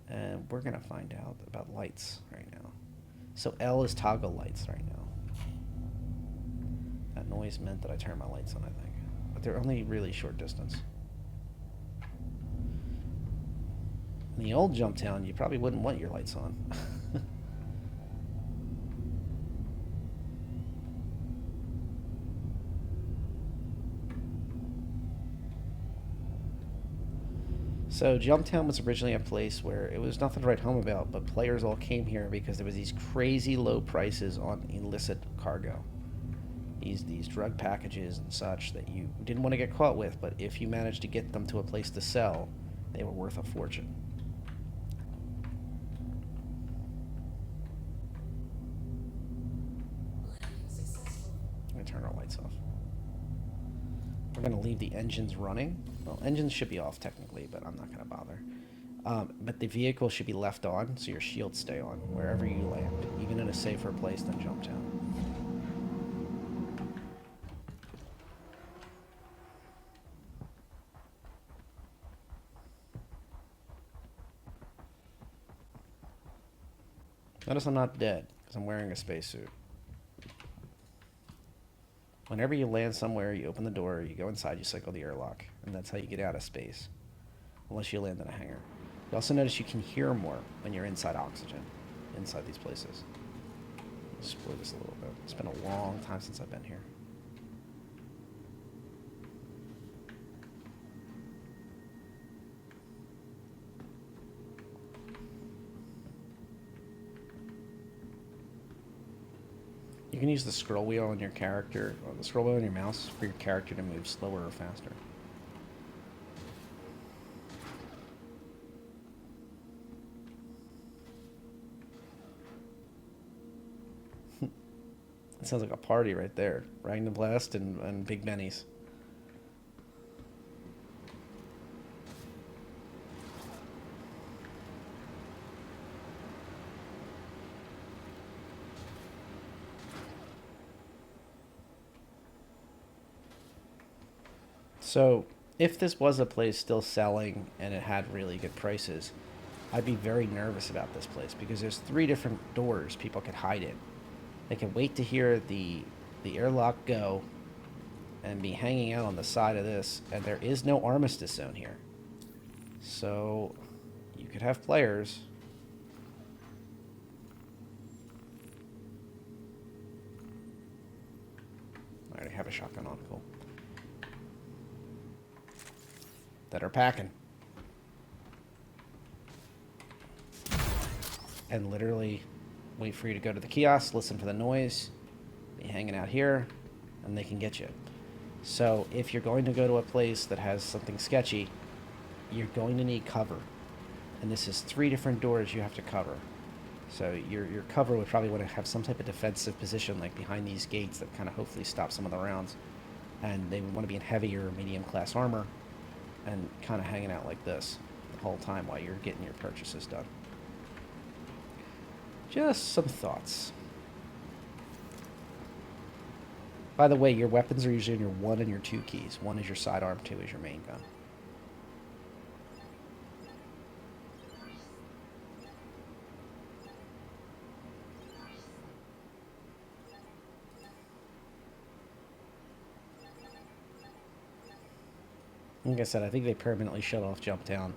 and we're going to find out about lights right now. So L is toggle lights right now. That noise meant that I turned my lights on, I think. But they're only really short distance. In the old Jumptown, you probably wouldn't want your lights on. So Jumptown was originally a place where it was nothing to write home about, but players all came here because there was these crazy low prices on illicit cargo. These drug packages and such that you didn't want to get caught with, but if you managed to get them to a place to sell, they were worth a fortune. I'm going to turn our lights off. We're going to leave the engines running. Well, engines should be off technically, but I'm not going to bother. But the vehicle should be left on, so your shields stay on wherever you land, even in a safer place than Jumptown. Notice I'm not dead, because I'm wearing a spacesuit. Whenever you land somewhere, you open the door, you go inside, you cycle the airlock, and that's how you get out of space, unless you land in a hangar. You also notice you can hear more when you're inside oxygen, inside these places. Let's explore this a little bit. It's been a long time since I've been here. You can use the scroll wheel on your character, or the scroll wheel on your mouse for your character to move slower or faster. It sounds like a party right there. Dragonfly and Big Benny's. So, if this was a place still selling and it had really good prices, I'd be very nervous about this place because there's 3 different doors people could hide in. They can wait to hear the airlock go and be hanging out on the side of this, and there is no armistice zone here. So, you could have players. I already have a shotgun on, cool. That are packing. And literally wait for you to go to the kiosk, listen for the noise, be hanging out here, and they can get you. So if you're going to go to a place that has something sketchy, you're going to need cover. And this is 3 different doors you have to cover. So your cover would probably want to have some type of defensive position, like behind these gates that kind of hopefully stop some of the rounds. And they would want to be in heavier or medium class armor and kind of hanging out like this the whole time while you're getting your purchases done. Just some thoughts. By the way, your weapons are usually in your 1 and your 2 keys. 1 is your sidearm, 2 is your main gun. Like I said, I think they permanently shut off Jumptown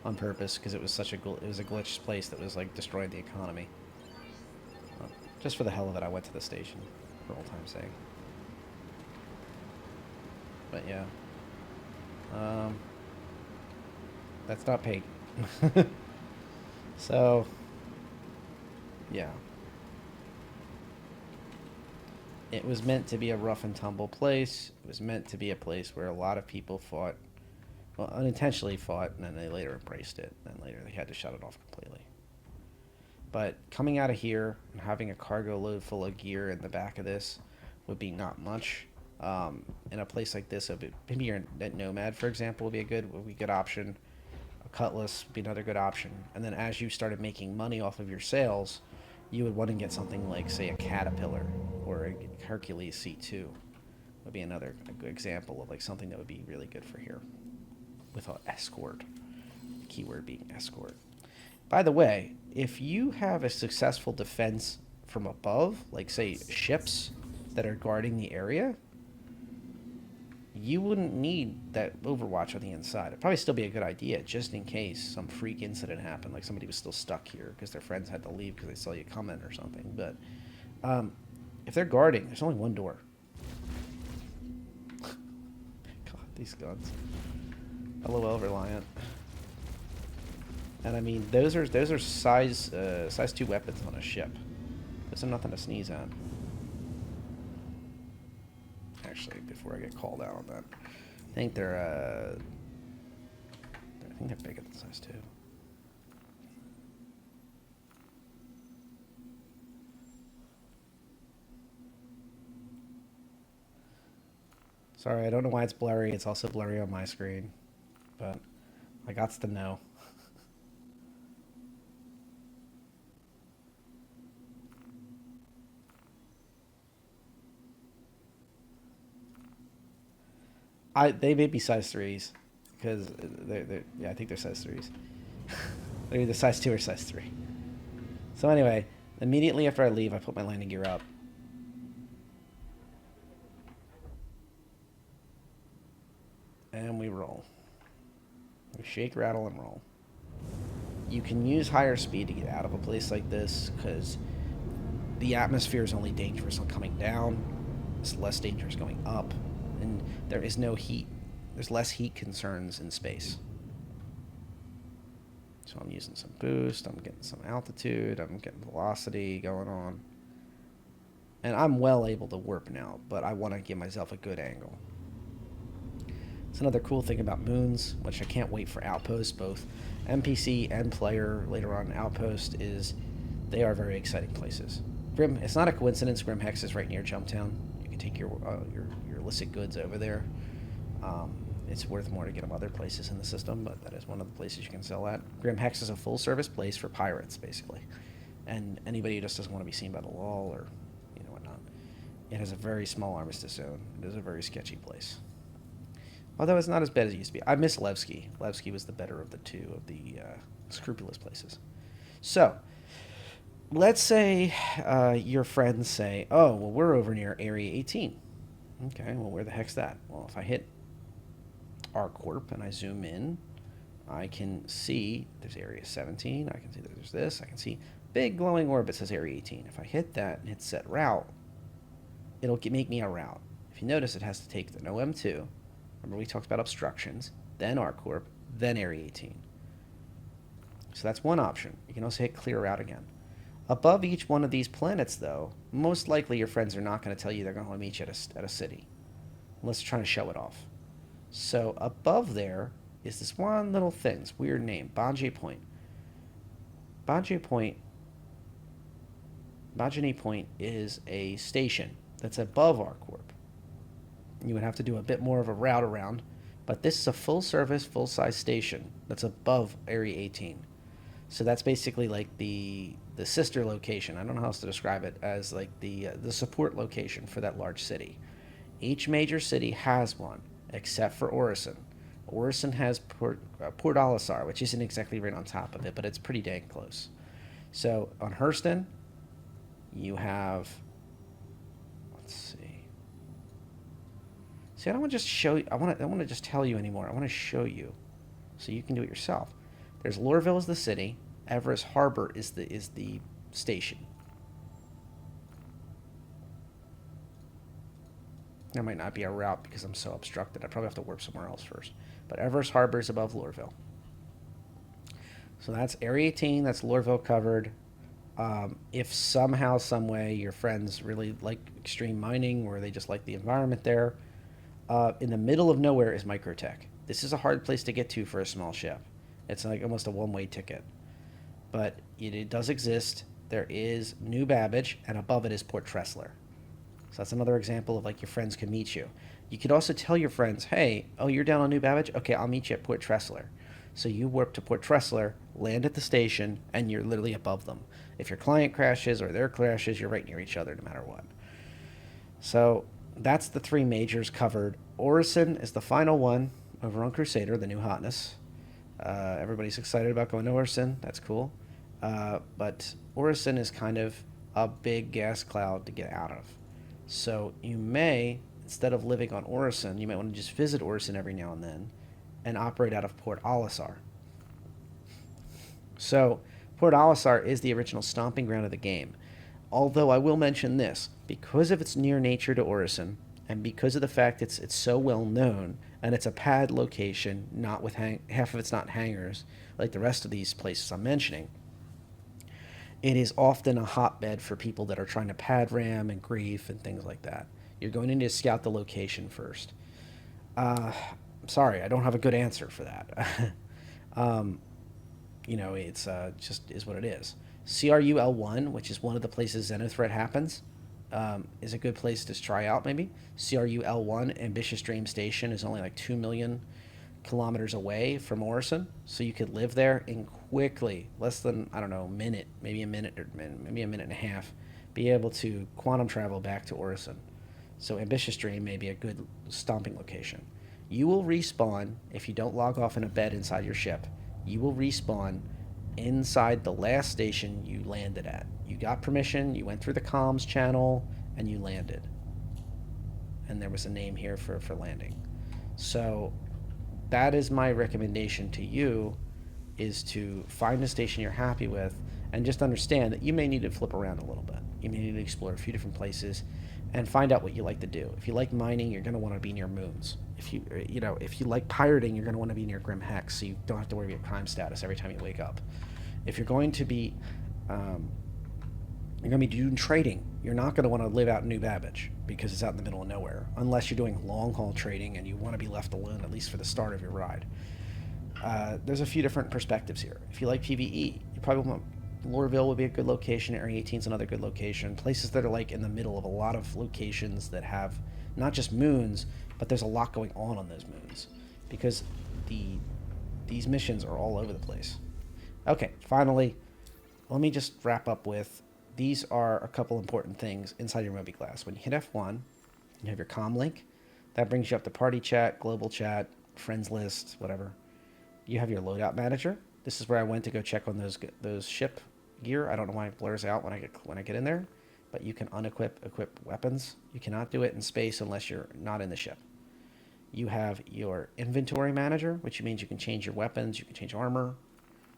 on purpose because it was such a it was a glitched place that was like destroying the economy. Just for the hell of it, I went to the station for old time's sake. But yeah, that's not paid. So yeah, it was meant to be a rough and tumble place. It was meant to be a place where a lot of people fought, well, unintentionally fought, and then they later embraced it. And then later they had to shut it off completely. But coming out of here and having a cargo load full of gear in the back of this would be not much. In a place like this, maybe your Nomad, for example, would be a good option. A Cutlass would be another good option. And then as you started making money off of your sales, you would want to get something like, say, a Caterpillar or a Hercules C2. Would be another good example of like something that would be really good for here with an escort. The keyword being escort. By the way, if you have a successful defense from above, like say ships that are guarding the area, you wouldn't need that overwatch on the inside. It'd probably still be a good idea just in case some freak incident happened, like somebody was still stuck here because their friends had to leave because they saw you coming or something. But if they're guarding, there's only one door. God, these guns. LOL Reliant. And I mean, those are size 2 weapons on a ship. Those are nothing to sneeze at. Actually, before I get called out on that, I think they're bigger than size 2. Sorry, I don't know why it's blurry. It's also blurry on my screen, but I got to know. They may be size 3s because I think they're size 3s. They're either size 2 or size 3. So anyway, immediately after I leave, I put my landing gear up. And we roll. We shake, rattle, and roll. You can use higher speed to get out of a place like this because the atmosphere is only dangerous on coming down. It's less dangerous going up. And there is no heat. There's less heat concerns in space. So I'm using some boost. I'm getting some altitude. I'm getting velocity going on. And I'm well able to warp now, but I want to give myself a good angle. It's another cool thing about moons, which I can't wait for Outpost, both NPC and player later on. Outpost is, they are very exciting places. It's not a coincidence Grim Hex is right near Jumptown. You can take your illicit goods over there. It's worth more to get them other places in the system, but that is one of the places you can sell at. Grim Hex is a full-service place for pirates, basically, and anybody who just doesn't want to be seen by the law or whatnot. It has a very small armistice zone. It is a very sketchy place. Although it's not as bad as it used to be. I miss Levski. Levski was the better of the two of the scrupulous places. So, let's say your friends say, oh, well, we're over near Area 18. Okay, well, where the heck's that? Well, if I hit ArcCorp and I zoom in, I can see there's Area 17. I can see that there's this. I can see big glowing orb that says Area 18. If I hit that and hit set route, it'll make me a route. If you notice, it has to take the OM2. Remember we talked about obstructions, then ArcCorp, then Area 18. So that's one option. You can also hit clear route again. Above each one of these planets, though, most likely your friends are not going to tell you they're going to meet you at a city, unless they're trying to show it off. So above there is this one little thing, this weird name, Bajani Point. Bajani Point is a station that's above ArcCorp. You would have to do a bit more of a route around, but this is a full-service, full-size station that's above Area 18. So that's basically like the sister location. I don't know how else to describe it, as like the support location for that large city. Each major city has one, except for Orison. Orison has Port Olisar, which isn't exactly right on top of it, but it's pretty dang close. So on Hurston, you have, let's see. So See, I don't want to just show you. I don't want to just tell you anymore. I want to show you, so you can do it yourself. There's Lorville is the city. Everest Harbor is the station. There might not be a route because I'm so obstructed. I probably have to warp somewhere else first. But Everest Harbor is above Lorville. So that's Area 18. That's Lorville covered. If somehow, some way, your friends really like extreme mining or they just like the environment there, in the middle of nowhere is Microtech. This is a hard place to get to for a small ship. It's like almost a one-way ticket. But it does exist. There is New Babbage, and above it is Port Tressler. So that's another example of like your friends can meet you. You could also tell your friends, hey, oh, you're down on New Babbage? Okay, I'll meet you at Port Tressler. So you warp to Port Tressler, land at the station, and you're literally above them. If your client crashes or their crashes, you're right near each other no matter what. So that's the three majors covered. Orison is the final one over on Crusader, the new hotness. Everybody's excited about going to Orison. That's cool. But Orison is kind of a big gas cloud to get out of. So you may, instead of living on Orison, you might want to just visit Orison every now and then and operate out of Port Olisar. So Port Olisar is the original stomping ground of the game. Although I will mention this, because of its near nature to Orison, and because of the fact it's so well known, and it's a pad location, not with half of it's not hangars, like the rest of these places I'm mentioning, it is often a hotbed for people that are trying to pad ram and grief and things like that. You're going to need to scout the location first. Sorry, I don't have a good answer for that. It's just is what it is. CRU-L1, which is one of the places Xenothreat happens, is a good place to try out maybe. CRU-L1, Ambitious Dream Station, is only like 2 million kilometers away from Orison, so you could live there and quickly, less than, I don't know, a minute, maybe a minute and a half, be able to quantum travel back to Orison. So Ambitious Dream may be a good stomping location. You will respawn if you don't log off in a bed inside your ship. You will respawn inside the last station you landed at. You got permission, you went through the comms channel, and you landed. And there was a name here for landing. So that is my recommendation to you, is to find a station you're happy with and just understand that you may need to flip around a little bit. You may need to explore a few different places and find out what you like to do. If you like mining, you're going to want to be near moons. If you like pirating, you're going to want to be near Grim Hex, so you don't have to worry about crime status every time you wake up. If you're going to be doing trading, you're not going to want to live out in New Babbage because it's out in the middle of nowhere, unless you're doing long haul trading and you want to be left alone at least for the start of your ride. There's a few different perspectives here. If you like PvE, you probably want Lorville would be a good location. Area 18 is another good location. Places that are like in the middle of a lot of locations that have not just moons, but there's a lot going on those moons because these missions are all over the place. Okay, finally, let me just wrap up with, these are a couple important things inside your MobiGlas. When you hit F1, you have your comm link. That brings you up to party chat, global chat, friends list, whatever. You have your loadout manager. This is where I went to go check on those ship gear. I don't know why it blurs out when I get in there, but you can equip weapons. You cannot do it in space unless you're not in the ship. You have your inventory manager, which means you can change your weapons, you can change armor.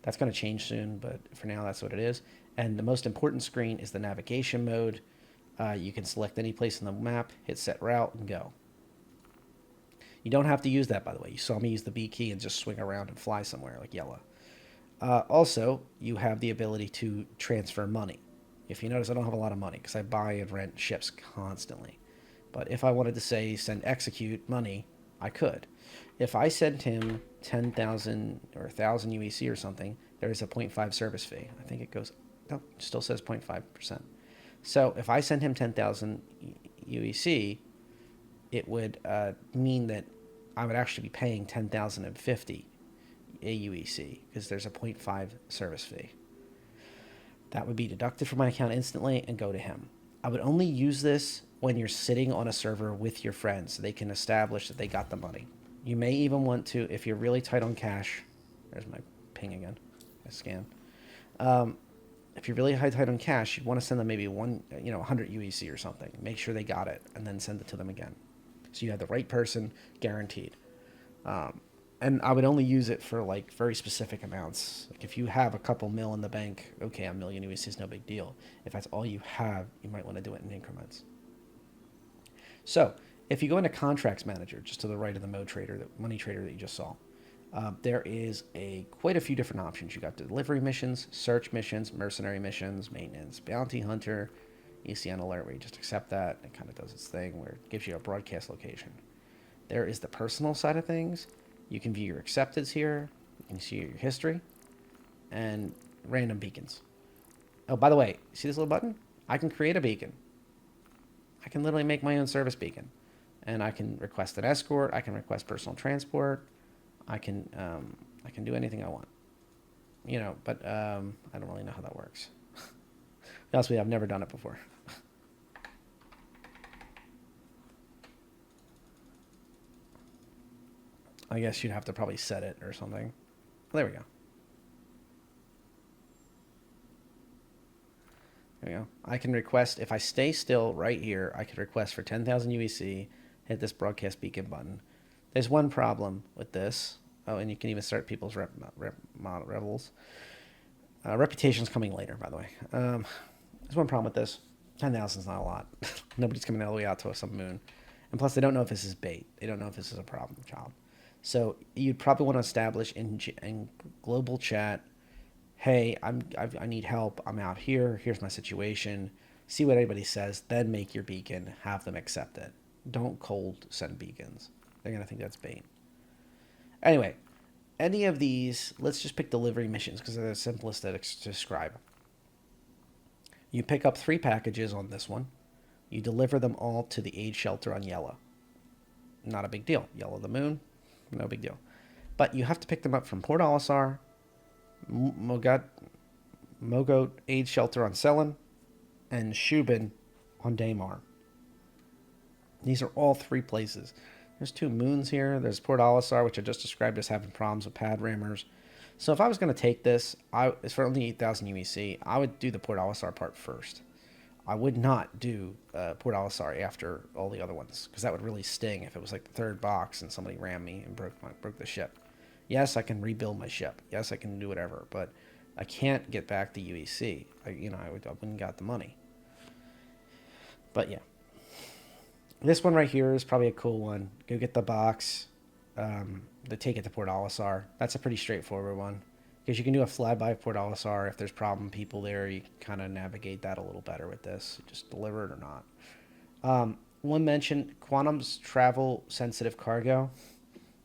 That's going to change soon, but for now that's what it is. And the most important screen is the navigation mode. You can select any place on the map, hit set route, and go. You don't have to use that, by the way. You saw me use the B key and just swing around and fly somewhere like Yella. Also, you have the ability to transfer money. If you notice, I don't have a lot of money because I buy and rent ships constantly. But if I wanted to, say, send execute money, I could. If I sent him 10,000 or 1,000 UEC or something, there is a 0.5 service fee. I think it goes, no, it still says 0.5%. So if I send him 10,000 UEC, it would mean that I would actually be paying 10,050 AUEC because there's a 0.5 service fee. That would be deducted from my account instantly and go to him. I would only use this when you're sitting on a server with your friends so they can establish that they got the money. You may even want to, if you're really tight on cash, there's my ping again, I scan. If you're really tight on cash, you'd want to send them maybe 100 UEC or something. Make sure they got it and then send it to them again. So you have the right person, guaranteed. And I would only use it for like very specific amounts. Like if you have a couple mil in the bank, okay, a million USD is no big deal. If that's all you have, you might want to do it in increments. So if you go into Contracts Manager, just to the right of the Money Trader that you just saw, there is quite a few different options. You got delivery missions, search missions, mercenary missions, maintenance, bounty hunter. You see an alert where you just accept that. It kind of does its thing where it gives you a broadcast location. There is the personal side of things. You can view your accepteds here. You can see your history and random beacons. Oh, by the way, see this little button? I can create a beacon. I can literally make my own service beacon. And I can request an escort. I can request personal transport. I can do anything I want. But I don't really know how that works. To be honest with you, I've never done it before. I guess you'd have to probably set it or something. There we go. There we go. I can request, if I stay still right here, I could request for 10,000 UEC, hit this broadcast beacon button. There's one problem with this. Oh, and you can even start people's revels. Reputation's coming later, by the way. There's one problem with this. 10,000 is not a lot. Nobody's coming all the way out to some moon. And plus, they don't know if this is bait. They don't know if this is a problem child. So you'd probably want to establish in global chat, hey, I need help. I'm out here. Here's my situation. See what anybody says. Then make your beacon. Have them accept it. Don't cold send beacons. They're going to think that's bait. Anyway, any of these, let's just pick delivery missions because they're the simplest to describe. You pick up 3 packages on this one. You deliver them all to the aid shelter on Yellow. Not a big deal. Yellow the moon, no big deal. But you have to pick them up from Port Olisar, Mogot aid shelter on Selen, and Shubin on Daymar. These are all 3 places. There's 2 moons here. There's Port Olisar, which I just described as having problems with pad rammers. So if I was going to take this, it's for only 8,000 UEC, I would do the Port Olisar part first. I would not do Port Olisar after all the other ones, because that would really sting if it was like the 3rd box and somebody rammed me and broke the ship. Yes, I can rebuild my ship. Yes, I can do whatever, but I can't get back the UEC. I wouldn't got the money. But yeah. This one right here is probably a cool one. Go get the box. Take it to Port Olisar. That's a pretty straightforward one. Because you can do a flyby of Port Olisar. If there's problem people there, you kind of navigate that a little better with this. Just deliver it or not. One mention, quantum's travel sensitive cargo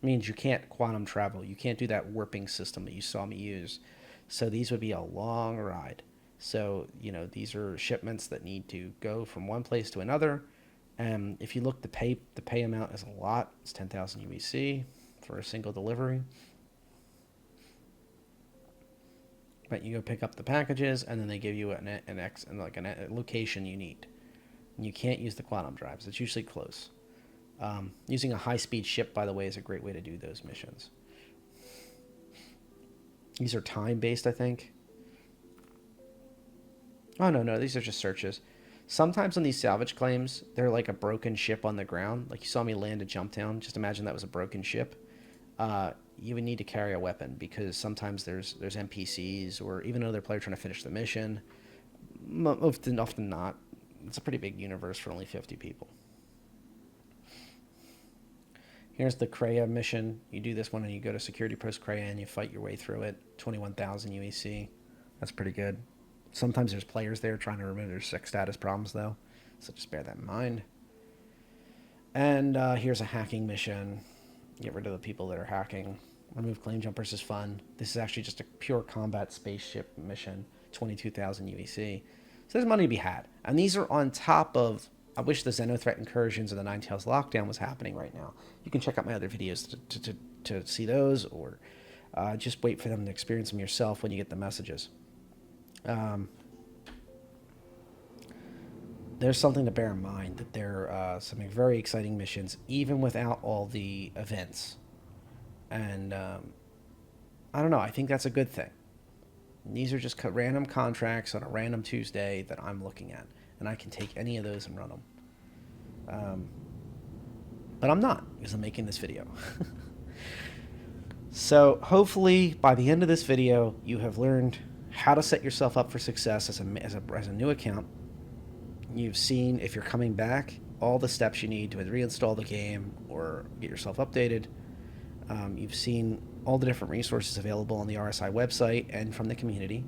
means you can't quantum travel. You can't do that warping system that you saw me use. So these would be a long ride. So, these are shipments that need to go from one place to another. And if you look, the pay amount is a lot. It's 10,000 UEC for a single delivery. But you go pick up the packages, and then they give you a location you need. And you can't use the quantum drives. It's usually close. Using a high-speed ship, by the way, is a great way to do those missions. These are time-based, I think. Oh, no, these are just searches. Sometimes on these salvage claims, they're like a broken ship on the ground. Like you saw me land at Jumptown. Just imagine that was a broken ship. You would need to carry a weapon because sometimes there's NPCs or even another player trying to finish the mission. Often not. It's a pretty big universe for only 50 people. Here's the Kreia mission. You do this one and you go to Security Post Kreia and you fight your way through it. 21,000 UEC. That's pretty good. Sometimes there's players there trying to remove their sex status problems, though. So just bear that in mind. And here's a hacking mission. Get rid of the people that are hacking. Remove claim jumpers is fun. This is actually just a pure combat spaceship mission. 22,000 UEC. So there's money to be had. And these are on top of... I wish the Xenothreat incursions and the Ninetales lockdown was happening right now. You can check out my other videos to see those, or just wait for them to experience them yourself when you get the messages. There's something to bear in mind, that there are some very exciting missions, even without all the events. And I don't know, I think that's a good thing. These are just random contracts on a random Tuesday that I'm looking at. And I can take any of those and run them. But I'm not, because I'm making this video. So hopefully by the end of this video, you have learned how to set yourself up for success as a new account. You've seen, if you're coming back, all the steps you need to reinstall the game or get yourself updated. You've seen all the different resources available on the RSI website and from the community.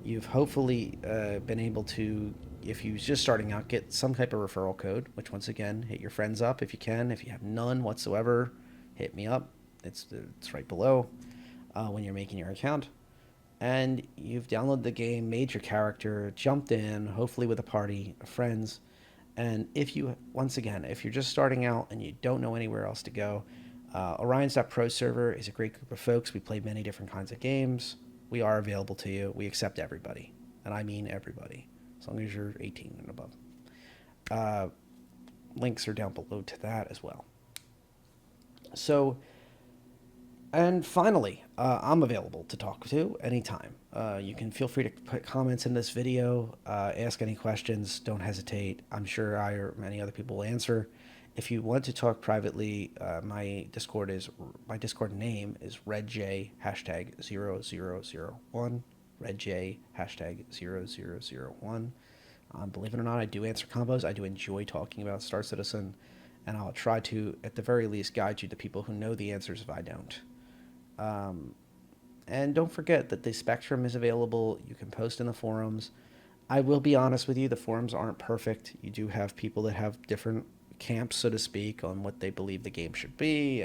You've hopefully been able to, if you're just starting out, get some type of referral code, which once again, hit your friends up if you can. If you have none whatsoever, hit me up. It's right below when you're making your account. And you've downloaded the game, made your character, jumped in, hopefully with a party of friends. And if you, once again, if you're just starting out and you don't know anywhere else to go, Orion's.pro server is a great group of folks. We play many different kinds of games. We are available to you. We accept everybody. And I mean everybody, as long as you're 18 and above. Links are down below to that as well. So, and finally, I'm available to talk to anytime. You can feel free to put comments in this video, ask any questions. Don't hesitate. I'm sure I or many other people will answer. If you want to talk privately, my Discord name is redj #0001. redj #0001. Believe it or not, I do answer combos. I do enjoy talking about Star Citizen, and I'll try to, at the very least, guide you to people who know the answers if I don't. And don't forget that the Spectrum is available. You can post in the forums. I will be honest with you, the forums aren't perfect. You do have people that have different camps, so to speak, on what they believe the game should be.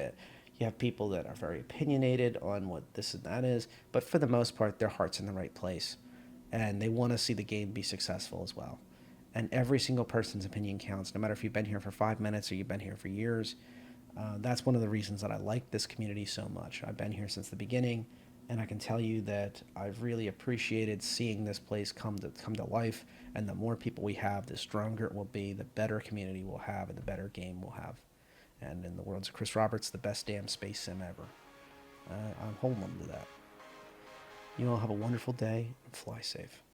You have people that are very opinionated on what this and that is. But for the most part, their heart's in the right place. And they want to see the game be successful as well. And every single person's opinion counts, no matter if you've been here for 5 minutes or you've been here for years. That's one of the reasons that I like this community so much. I've been here since the beginning, and I can tell you that I've really appreciated seeing this place come to life. And the more people we have, the stronger it will be, the better community we'll have, and the better game we'll have. And in the words of Chris Roberts, the best damn space sim ever. I'm holding them to that. You all have a wonderful day and fly safe.